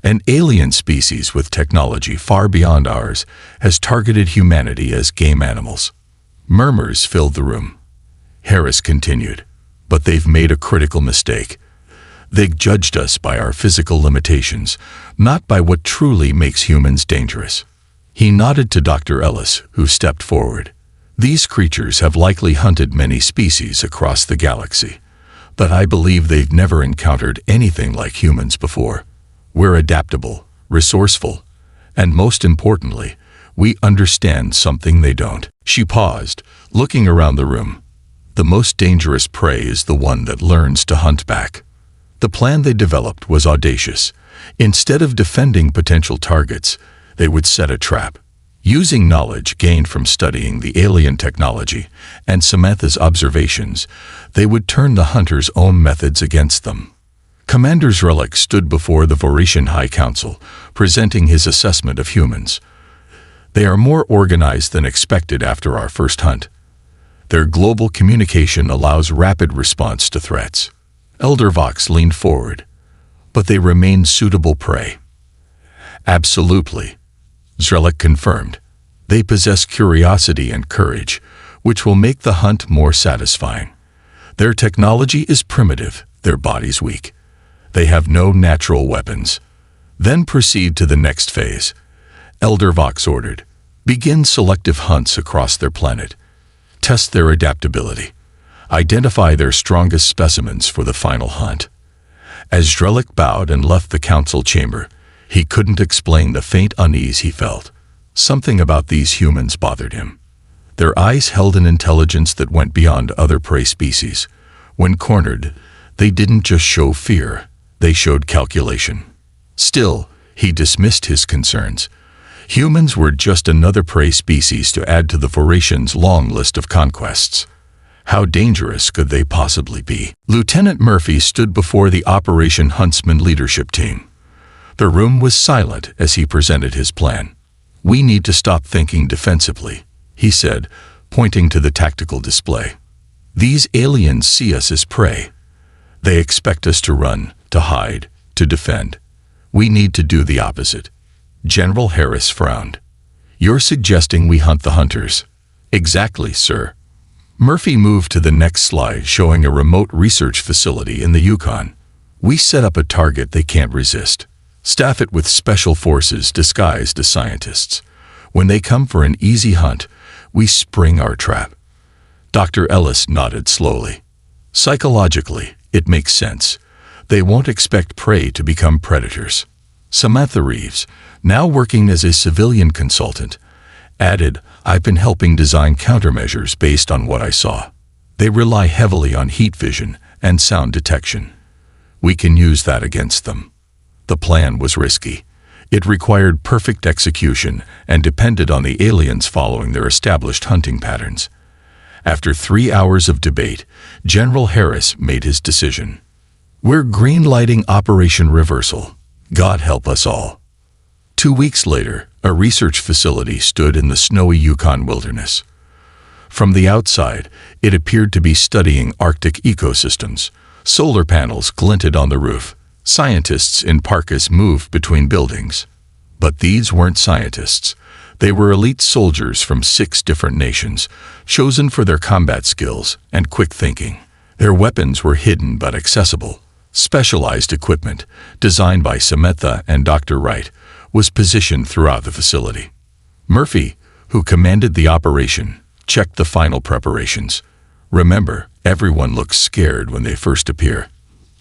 An alien species with technology far beyond ours has targeted humanity as game animals." Murmurs filled the room. Harris continued, "But they've made a critical mistake. They've judged us by our physical limitations, not by what truly makes humans dangerous." He nodded to Dr. Ellis, who stepped forward. "These creatures have likely hunted many species across the galaxy, but I believe they've never encountered anything like humans before. We're adaptable, resourceful, and most importantly, we understand something they don't." She paused, looking around the room. "The most dangerous prey is the one that learns to hunt back." The plan they developed was audacious. Instead of defending potential targets, they would set a trap. Using knowledge gained from studying the alien technology and Samantha's observations, they would turn the hunters' own methods against them. Commander Zrelik stood before the Voratian High Council, presenting his assessment of humans. "They are more organized than expected after our first hunt. Their global communication allows rapid response to threats." Elder Vox leaned forward. "But they remain suitable prey." "Absolutely," Zrelik confirmed. "They possess curiosity and courage, which will make the hunt more satisfying. Their technology is primitive, their bodies weak. They have no natural weapons." "Then proceed to the next phase," Elder Vox ordered. "Begin selective hunts across their planet. Test their adaptability. Identify their strongest specimens for the final hunt." As Zrelik bowed and left the council chamber, he couldn't explain the faint unease he felt. Something about these humans bothered him. Their eyes held an intelligence that went beyond other prey species. When cornered, they didn't just show fear, they showed calculation. Still, he dismissed his concerns. Humans were just another prey species to add to the Voratians' long list of conquests. How dangerous could they possibly be? Lieutenant Murphy stood before the Operation Huntsman leadership team. The room was silent as he presented his plan. "We need to stop thinking defensively," he said, pointing to the tactical display. "These aliens see us as prey. They expect us to run, to hide, to defend. We need to do the opposite." General Harris frowned. "You're suggesting we hunt the hunters?" "Exactly, sir." Murphy moved to the next slide, showing a remote research facility in the Yukon. "We set up a target they can't resist. Staff it with special forces disguised as scientists. When they come for an easy hunt, we spring our trap." Dr. Ellis nodded slowly. "Psychologically, it makes sense. They won't expect prey to become predators." Samantha Reeves, now working as a civilian consultant, added, "I've been helping design countermeasures based on what I saw. They rely heavily on heat vision and sound detection. We can use that against them." The plan was risky. It required perfect execution and depended on the aliens following their established hunting patterns. After 3 hours of debate, General Harris made his decision. "We're green-lighting Operation Reversal. God help us all." 2 weeks later, a research facility stood in the snowy Yukon wilderness. From the outside, it appeared to be studying Arctic ecosystems. Solar panels glinted on the roof. Scientists in parkas moved between buildings. But these weren't scientists. They were elite soldiers from 6 different nations, chosen for their combat skills and quick thinking. Their weapons were hidden but accessible. Specialized equipment, designed by Samantha and Dr. Wright, was positioned throughout the facility. Murphy, who commanded the operation, checked the final preparations. "Remember, everyone looks scared when they first appear.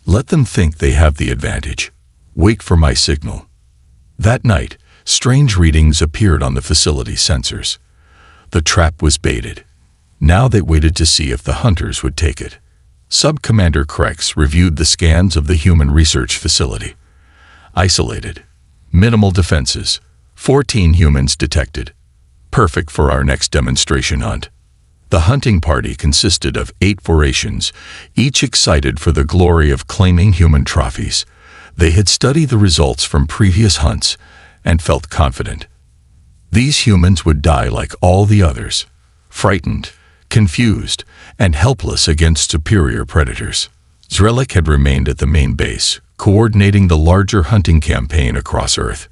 Let them think they have the advantage. Wait for my signal." That night, strange readings appeared on the facility sensors. The trap was baited. Now they waited to see if the hunters would take it. Sub-Commander Krex reviewed the scans of the human research facility. Isolated. Minimal defenses. 14 humans detected. Perfect for our next demonstration hunt. The hunting party consisted of 8 Voratians, each excited for the glory of claiming human trophies. They had studied the results from previous hunts and felt confident. These humans would die like all the others, frightened, confused, and helpless against superior predators. Zrellik had remained at the main base, coordinating the larger hunting campaign across Earth.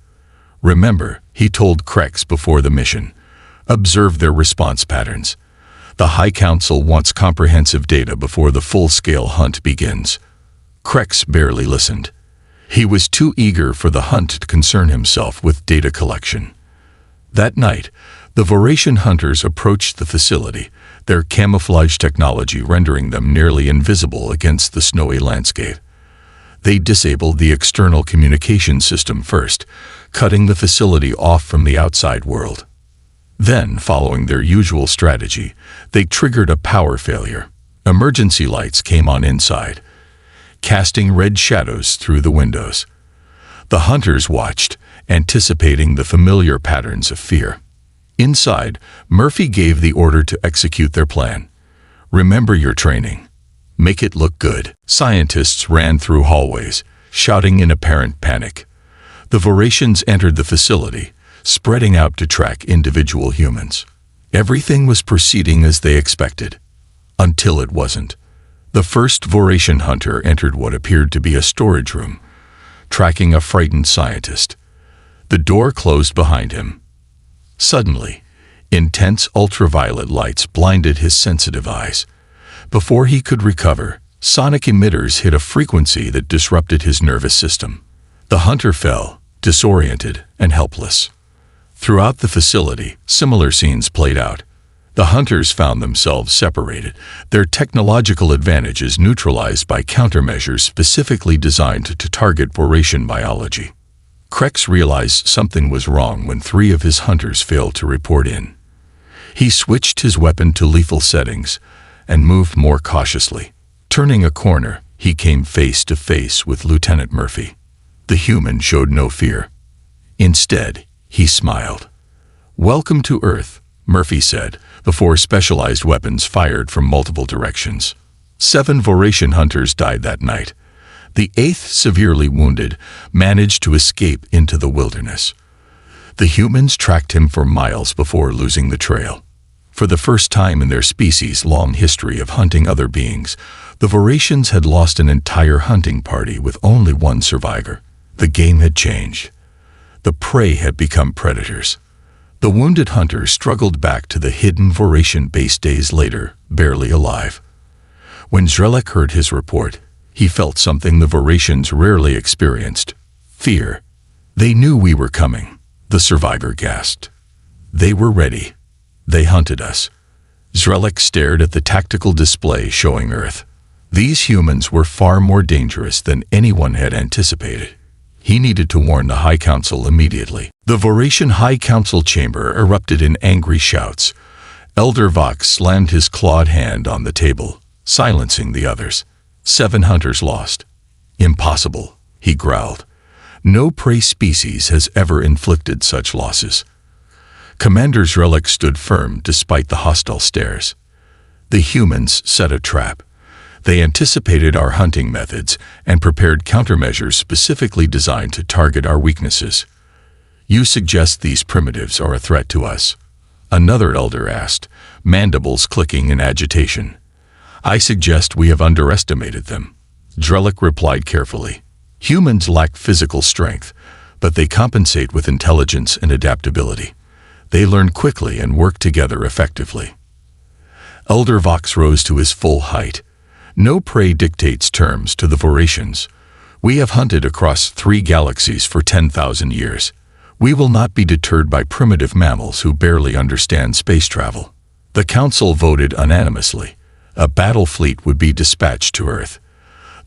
Remember, he told Krex before the mission, observe their response patterns. The High Council wants comprehensive data before the full-scale hunt begins. Krex barely listened. He was too eager for the hunt to concern himself with data collection. That night, the Voratian hunters approached the facility, their camouflage technology rendering them nearly invisible against the snowy landscape. They disabled the external communication system first, cutting the facility off from the outside world. Then, following their usual strategy, they triggered a power failure. Emergency lights came on inside, casting red shadows through the windows. The hunters watched, anticipating the familiar patterns of fear. Inside, Murphy gave the order to execute their plan. Remember your training. Make it look good. Scientists ran through hallways, shouting in apparent panic. The Voratians entered the facility, spreading out to track individual humans. Everything was proceeding as they expected, until it wasn't. The first Voratian hunter entered what appeared to be a storage room, tracking a frightened scientist. The door closed behind him. Suddenly, intense ultraviolet lights blinded his sensitive eyes. Before he could recover, sonic emitters hit a frequency that disrupted his nervous system. The hunter fell, disoriented and helpless. Throughout the facility, similar scenes played out. The hunters found themselves separated, their technological advantages neutralized by countermeasures specifically designed to target Voratian biology. Krex realized something was wrong when 3 of his hunters failed to report in. He switched his weapon to lethal settings and moved more cautiously. Turning a corner, he came face to face with Lieutenant Murphy. The human showed no fear. Instead, he smiled. "Welcome to Earth," Murphy said, before specialized weapons fired from multiple directions. 7 Voratian hunters died that night. The 8th, severely wounded, managed to escape into the wilderness. The humans tracked him for miles before losing the trail. For the first time in their species' long history of hunting other beings, the Voratians had lost an entire hunting party with only 1 survivor. The game had changed. The prey had become predators. The wounded hunter struggled back to the hidden Voratian base days later, barely alive. When Zrellik heard his report, he felt something the Voratians rarely experienced: fear. "They knew we were coming," the survivor gasped. "They were ready. They hunted us." Zrellik stared at the tactical display showing Earth. These humans were far more dangerous than anyone had anticipated. He needed to warn the High Council immediately. The Voratian High Council chamber erupted in angry shouts. Elder Vox slammed his clawed hand on the table, silencing the others. 7 hunters lost. "Impossible," he growled. "No prey species has ever inflicted such losses." Commander Zrellik stood firm despite the hostile stares. The humans set a trap. They anticipated our hunting methods and prepared countermeasures specifically designed to target our weaknesses. "You suggest these primitives are a threat to us?" another elder asked, mandibles clicking in agitation. "I suggest we have underestimated them," Zrellik replied carefully. "Humans lack physical strength, but they compensate with intelligence and adaptability. They learn quickly and work together effectively." Elder Vox rose to his full height. "No prey dictates terms to the Voratians. We have hunted across 3 galaxies for 10,000 years. We will not be deterred by primitive mammals who barely understand space travel." The council voted unanimously. A battle fleet would be dispatched to Earth.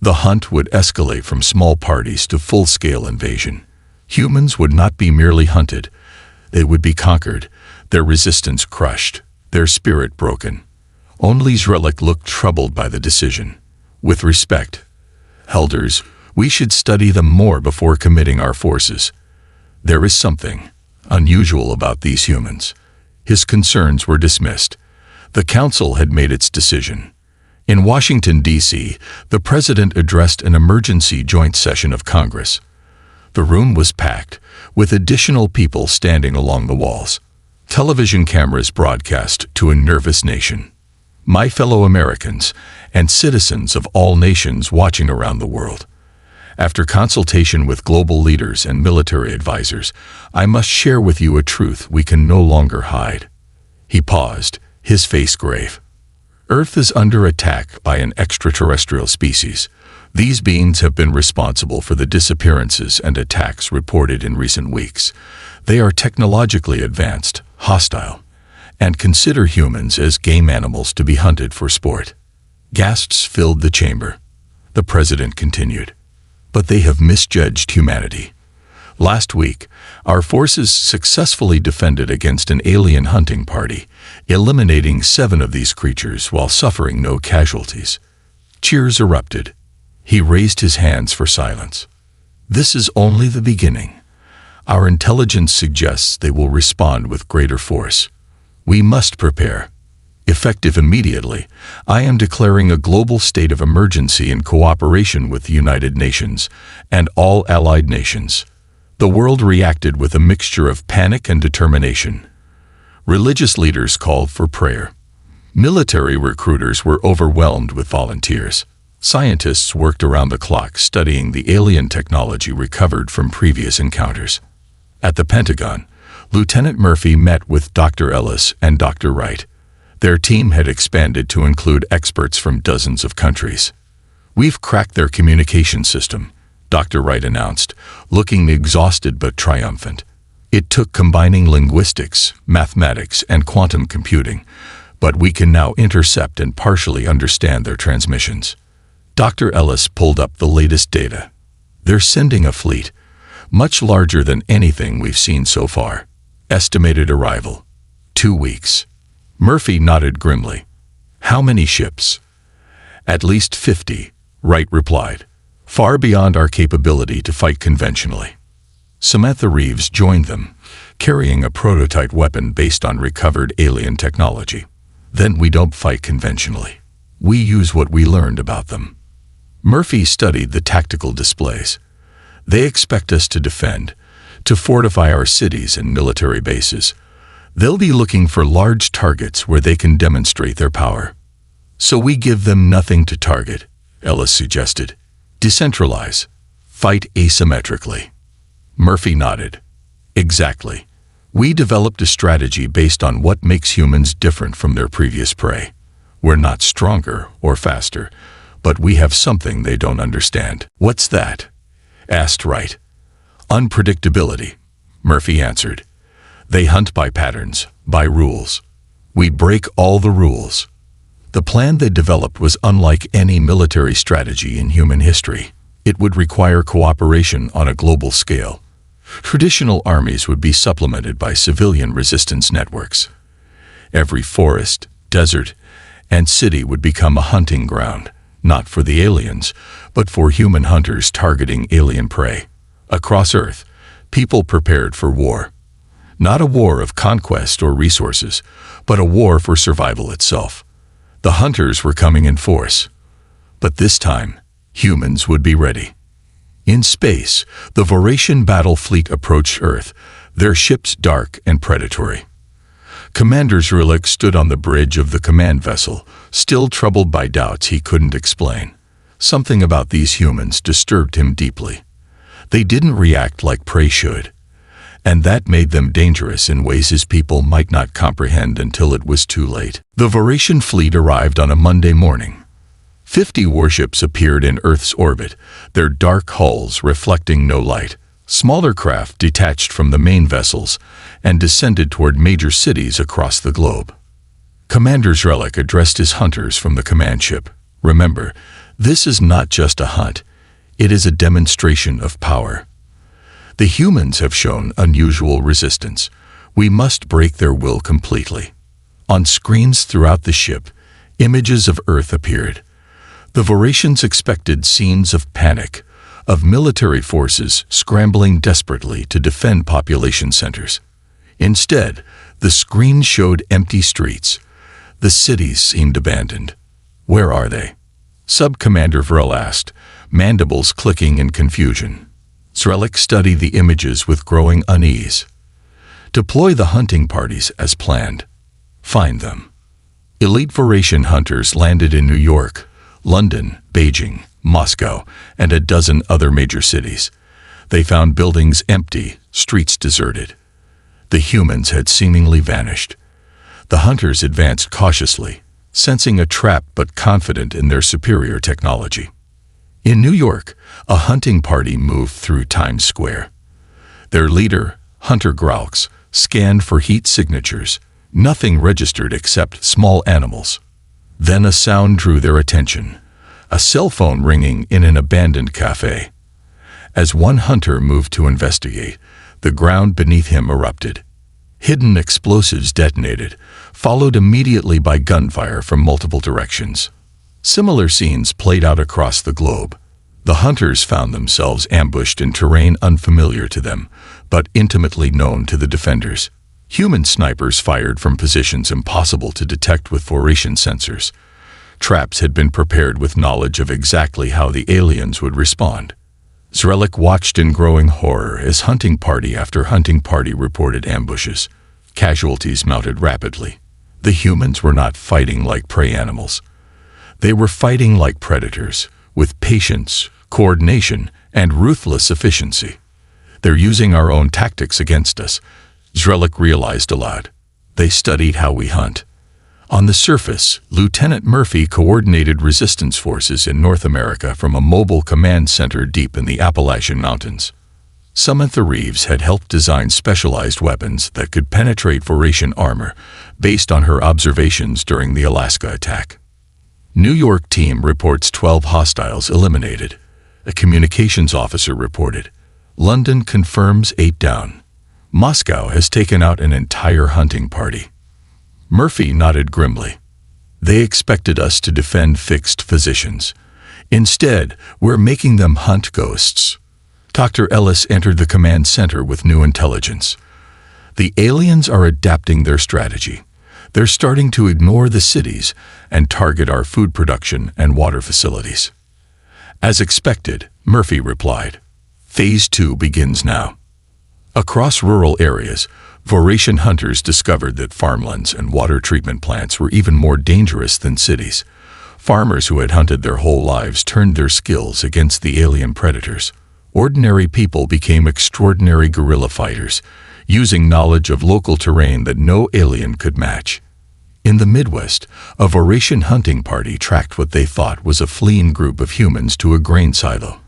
The hunt would escalate from small parties to full-scale invasion. Humans would not be merely hunted. They would be conquered, their resistance crushed, their spirit broken. Only Zrellik looked troubled by the decision. "With respect, elders, we should study them more before committing our forces. There is something unusual about these humans." His concerns were dismissed. The council had made its decision. In Washington, D.C., the president addressed an emergency joint session of Congress. The room was packed, with additional people standing along the walls. Television cameras broadcast to a nervous nation. My fellow Americans and citizens of all nations watching around the world. After consultation with global leaders and military advisors, I must share with you a truth we can no longer hide. He paused, his face grave. Earth is under attack by an extraterrestrial species. These beings have been responsible for the disappearances and attacks reported in recent weeks. They are technologically advanced, hostile, and consider humans as game animals to be hunted for sport. Gasps filled the chamber. The president continued. But they have misjudged humanity. Last week, our forces successfully defended against an alien hunting party, eliminating 7 of these creatures while suffering no casualties. Cheers erupted. He raised his hands for silence. This is only the beginning. Our intelligence suggests they will respond with greater force. We must prepare. Effective immediately, I am declaring a global state of emergency in cooperation with the United Nations and all allied nations. The world reacted with a mixture of panic and determination. Religious leaders called for prayer. Military recruiters were overwhelmed with volunteers. Scientists worked around the clock studying the alien technology recovered from previous encounters. At the Pentagon, Lieutenant Murphy met with Dr. Ellis and Dr. Wright. Their team had expanded to include experts from dozens of countries. We've cracked their communication system, Dr. Wright announced, looking exhausted but triumphant. It took combining linguistics, mathematics, and quantum computing, but we can now intercept and partially understand their transmissions. Dr. Ellis pulled up the latest data. They're sending a fleet, much larger than anything we've seen so far. Estimated arrival, 2 weeks. Murphy nodded grimly. How many ships? At least 50, Wright replied, far beyond our capability to fight conventionally. Samantha Reeves joined them, carrying a prototype weapon based on recovered alien technology. Then we don't fight conventionally. We use what we learned about them. Murphy studied the tactical displays. They expect us to defend, to fortify our cities and military bases. They'll be looking for large targets where they can demonstrate their power. So we give them nothing to target, Ellis suggested. Decentralize. Fight asymmetrically. Murphy nodded. Exactly. We developed a strategy based on what makes humans different from their previous prey. We're not stronger or faster, but we have something they don't understand. What's that? Asked Wright. Unpredictability, Murphy answered. They hunt by patterns, by rules. We break all the rules. The plan they developed was unlike any military strategy in human history. It would require cooperation on a global scale. Traditional armies would be supplemented by civilian resistance networks. Every forest, desert, and city would become a hunting ground, not for the aliens, but for human hunters targeting alien prey. Across Earth, people prepared for war. Not a war of conquest or resources, but a war for survival itself. The hunters were coming in force. But this time, humans would be ready. In space, the Voratian battle fleet approached Earth, their ships dark and predatory. Commander Zrulik stood on the bridge of the command vessel, still troubled by doubts he couldn't explain. Something about these humans disturbed him deeply. They didn't react like prey should. And that made them dangerous in ways his people might not comprehend until it was too late. The Voratian fleet arrived on a Monday morning. 50 warships appeared in Earth's orbit, their dark hulls reflecting no light. Smaller craft detached from the main vessels and descended toward major cities across the globe. Commander Zrelik addressed his hunters from the command ship. Remember, this is not just a hunt. It is a demonstration of power. The humans have shown unusual resistance. We must break their will completely. On screens throughout the ship, images of Earth appeared. The Voratians expected scenes of panic, of military forces scrambling desperately to defend population centers. Instead, the screen showed empty streets. The cities seemed abandoned. Where are they? Sub-Commander Vrel asked, mandibles clicking in confusion. Zrelik studied the images with growing unease. Deploy the hunting parties as planned. Find them. Elite Voratian hunters landed in New York, London, Beijing, Moscow, and a dozen other major cities. They found buildings empty, streets deserted. The humans had seemingly vanished. The hunters advanced cautiously, sensing a trap but confident in their superior technology. In New York, a hunting party moved through Times Square. Their leader, Hunter Graux, scanned for heat signatures. Nothing registered except small animals. Then a sound drew their attention. A cell phone ringing in an abandoned cafe. As one hunter moved to investigate, the ground beneath him erupted. Hidden explosives detonated, followed immediately by gunfire from multiple directions. Similar scenes played out across the globe. The hunters found themselves ambushed in terrain unfamiliar to them, but intimately known to the defenders. Human snipers fired from positions impossible to detect with Voratian sensors. Traps had been prepared with knowledge of exactly how the aliens would respond. Zrelik watched in growing horror as hunting party after hunting party reported ambushes. Casualties mounted rapidly. The humans were not fighting like prey animals. They were fighting like predators, with patience, coordination, and ruthless efficiency. They're using our own tactics against us, Zrelik realized aloud. They studied how we hunt. On the surface, Lieutenant Murphy coordinated resistance forces in North America from a mobile command center deep in the Appalachian Mountains. Samantha Reeves had helped design specialized weapons that could penetrate Voratian armor based on her observations during the Alaska attack. New York team reports 12 hostiles eliminated. A communications officer reported. London confirms 8 down. Moscow has taken out an entire hunting party. Murphy nodded grimly. They expected us to defend fixed positions. Instead, we're making them hunt ghosts. Dr. Ellis entered the command center with new intelligence. The aliens are adapting their strategy. They're starting to ignore the cities and target our food production and water facilities. As expected, Murphy replied. Phase 2 begins now. Across rural areas, Voratian hunters discovered that farmlands and water treatment plants were even more dangerous than cities. Farmers who had hunted their whole lives turned their skills against the alien predators. Ordinary people became extraordinary guerrilla fighters, using knowledge of local terrain that no alien could match. In the Midwest, a Voratian hunting party tracked what they thought was a fleeing group of humans to a grain silo.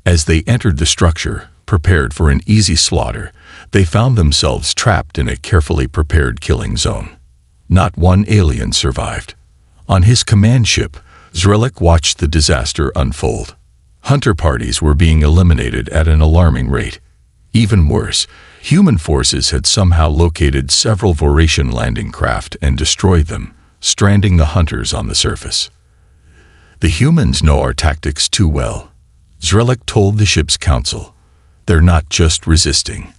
As they entered the structure, prepared for an easy slaughter, they found themselves trapped in a carefully prepared killing zone. Not one alien survived. On his command ship, Zrelik watched the disaster unfold. Hunter parties were being eliminated at an alarming rate. Even worse, human forces had somehow located several Voratian landing craft and destroyed them, stranding the hunters on the surface. The humans know our tactics too well, Zrelik told the ship's council. They're not just resisting.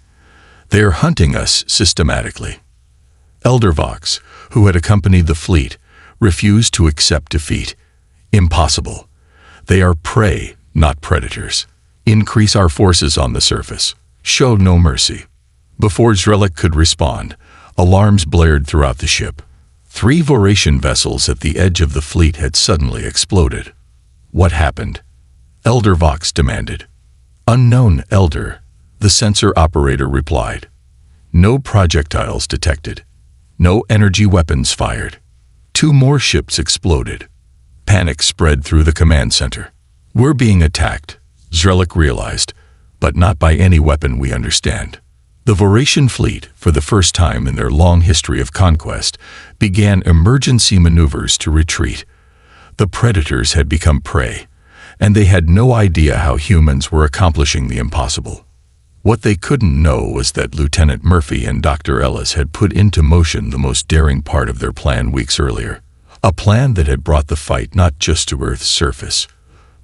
They're hunting us systematically. Elder Vox, who had accompanied the fleet, refused to accept defeat. Impossible. They are prey, not predators. Increase our forces on the surface. Show no mercy. Before Zrelik could respond, alarms blared throughout the ship. 3 Voratian vessels at the edge of the fleet had suddenly exploded. What happened? Elder Vox demanded. Unknown, Elder, the sensor operator replied. No projectiles detected. No energy weapons fired. 2 more ships exploded. Panic spread through the command center. We're being attacked, Zrelik realized, but not by any weapon we understand. The Voratian fleet, for the first time in their long history of conquest, began emergency maneuvers to retreat. The predators had become prey, and they had no idea how humans were accomplishing the impossible. What they couldn't know was that Lieutenant Murphy and Dr. Ellis had put into motion the most daring part of their plan weeks earlier, a plan that had brought the fight not just to Earth's surface,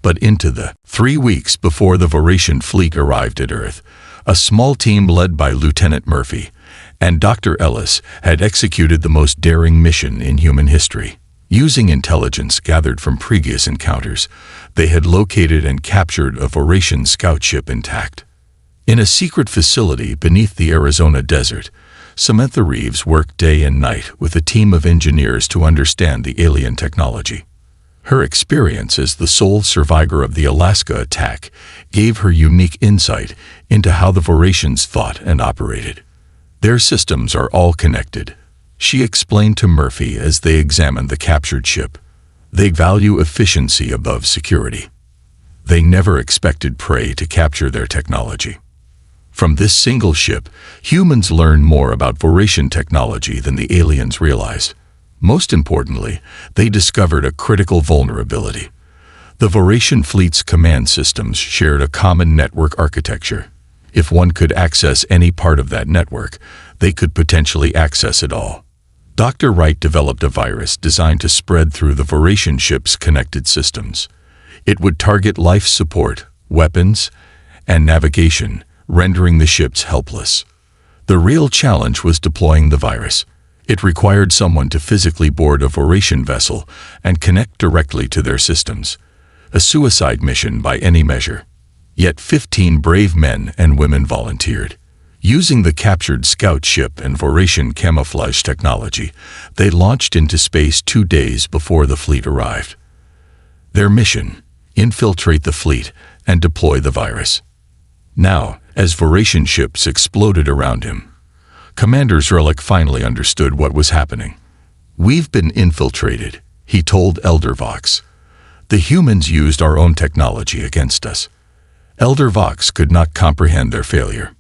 but into the 3 weeks before the Voratian fleet arrived at Earth. A small team led by Lieutenant Murphy and Dr. Ellis had executed the most daring mission in human history. Using intelligence gathered from previous encounters, they had located and captured a Voratian scout ship intact. In a secret facility beneath the Arizona desert, Samantha Reeves worked day and night with a team of engineers to understand the alien technology. Her experience as the sole survivor of the Alaska attack gave her unique insight into how the Voratians thought and operated. Their systems are all connected, she explained to Murphy as they examined the captured ship. They value efficiency above security. They never expected prey to capture their technology. From this single ship, humans learned more about Voratian technology than the aliens realized. Most importantly, they discovered a critical vulnerability. The Voratian fleet's command systems shared a common network architecture. If one could access any part of that network, they could potentially access it all. Dr. Wright developed a virus designed to spread through the Voratian ship's connected systems. It would target life support, weapons, and navigation, rendering the ships helpless. The real challenge was deploying the virus. It required someone to physically board a Voratian vessel and connect directly to their systems. A suicide mission by any measure. Yet 15 brave men and women volunteered. Using the captured scout ship and Voratian camouflage technology, they launched into space 2 days before the fleet arrived. Their mission: infiltrate the fleet and deploy the virus. Now, as Voratian ships exploded around him, Commander Zrellik finally understood what was happening. "We've been infiltrated," he told Elder Vox. "The humans used our own technology against us." Elder Vox could not comprehend their failure.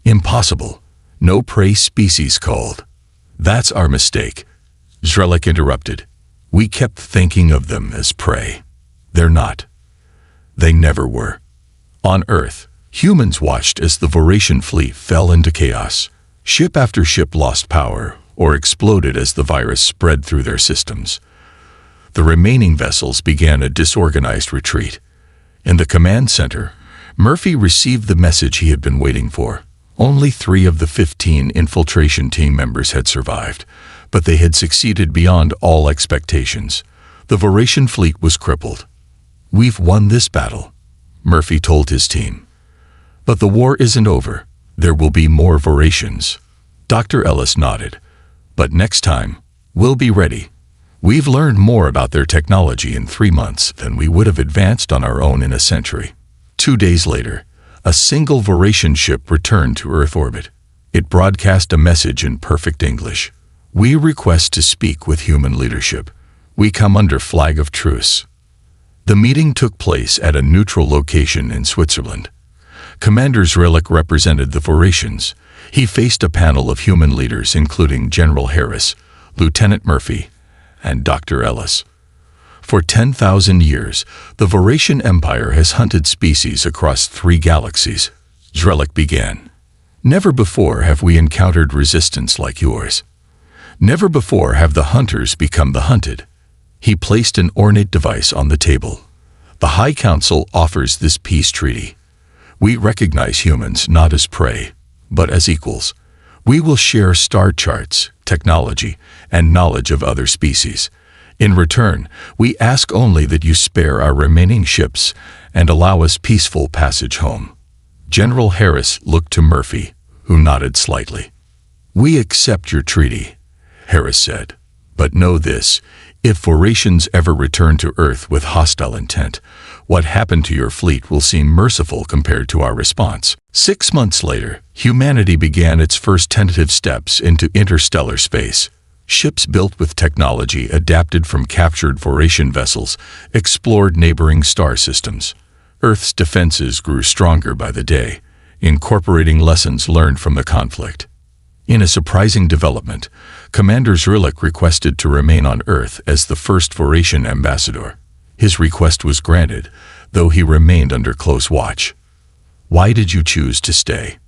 "Impossible. No prey species called." "That's our mistake," Zrellik interrupted. "We kept thinking of them as prey. They're not. They never were." On Earth, humans watched as the Voratian fleet fell into chaos. Ship after ship lost power or exploded as the virus spread through their systems. The remaining vessels began a disorganized retreat. In the command center, Murphy received the message he had been waiting for. Only 3 of the 15 infiltration team members had survived, but they had succeeded beyond all expectations. The Voratian fleet was crippled. "We've won this battle," Murphy told his team. "But the war isn't over. There will be more Voratians." Dr. Ellis nodded. "But next time, we'll be ready. We've learned more about their technology in 3 months than we would have advanced on our own in a century." 2 days later, a single Voratian ship returned to Earth orbit. It broadcast a message in perfect English. "We request to speak with human leadership. We come under flag of truce." The meeting took place at a neutral location in Switzerland. Commander Zrellik represented the Voratians. He faced a panel of human leaders including General Harris, Lieutenant Murphy, and Dr. Ellis. For 10,000 years, the Voratian Empire has hunted species across 3 galaxies. Zrellik began. "Never before have we encountered resistance like yours. Never before have the hunters become the hunted." He placed an ornate device on the table. "The High Council offers this peace treaty. We recognize humans not as prey, but as equals. We will share star charts, technology, and knowledge of other species. In return, we ask only that you spare our remaining ships and allow us peaceful passage home." General Harris looked to Murphy, who nodded slightly. "We accept your treaty," Harris said. "But know this, if Voratians ever return to Earth with hostile intent, what happened to your fleet will seem merciful compared to our response." 6 months later, humanity began its first tentative steps into interstellar space. Ships built with technology adapted from captured Voratian vessels explored neighboring star systems. Earth's defenses grew stronger by the day, incorporating lessons learned from the conflict. In a surprising development, Commander Zrellik requested to remain on Earth as the first Voratian ambassador. His request was granted, though he remained under close watch. "Why did you choose to stay?"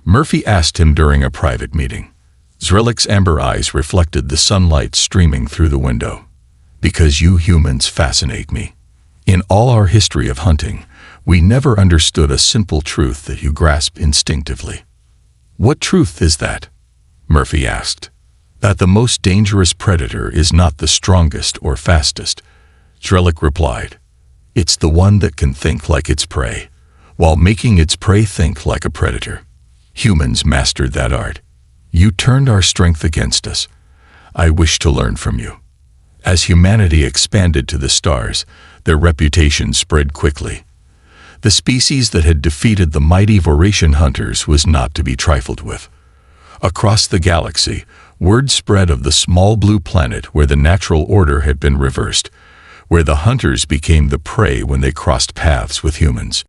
Murphy asked him during a private meeting. Zrellik's amber eyes reflected the sunlight streaming through the window. "Because you humans fascinate me. In all our history of hunting, we never understood a simple truth that you grasp instinctively." "What truth is that?" Murphy asked. "That the most dangerous predator is not the strongest or fastest," Zrellik replied. "It's the one that can think like its prey, while making its prey think like a predator. Humans mastered that art. You turned our strength against us. I wish to learn from you. As humanity expanded to the stars, their reputation spread quickly. The species that had defeated the mighty Voratian hunters was not to be trifled with. Across the galaxy, word spread of the small blue planet where the natural order had been reversed, where the hunters became the prey when they crossed paths with humans.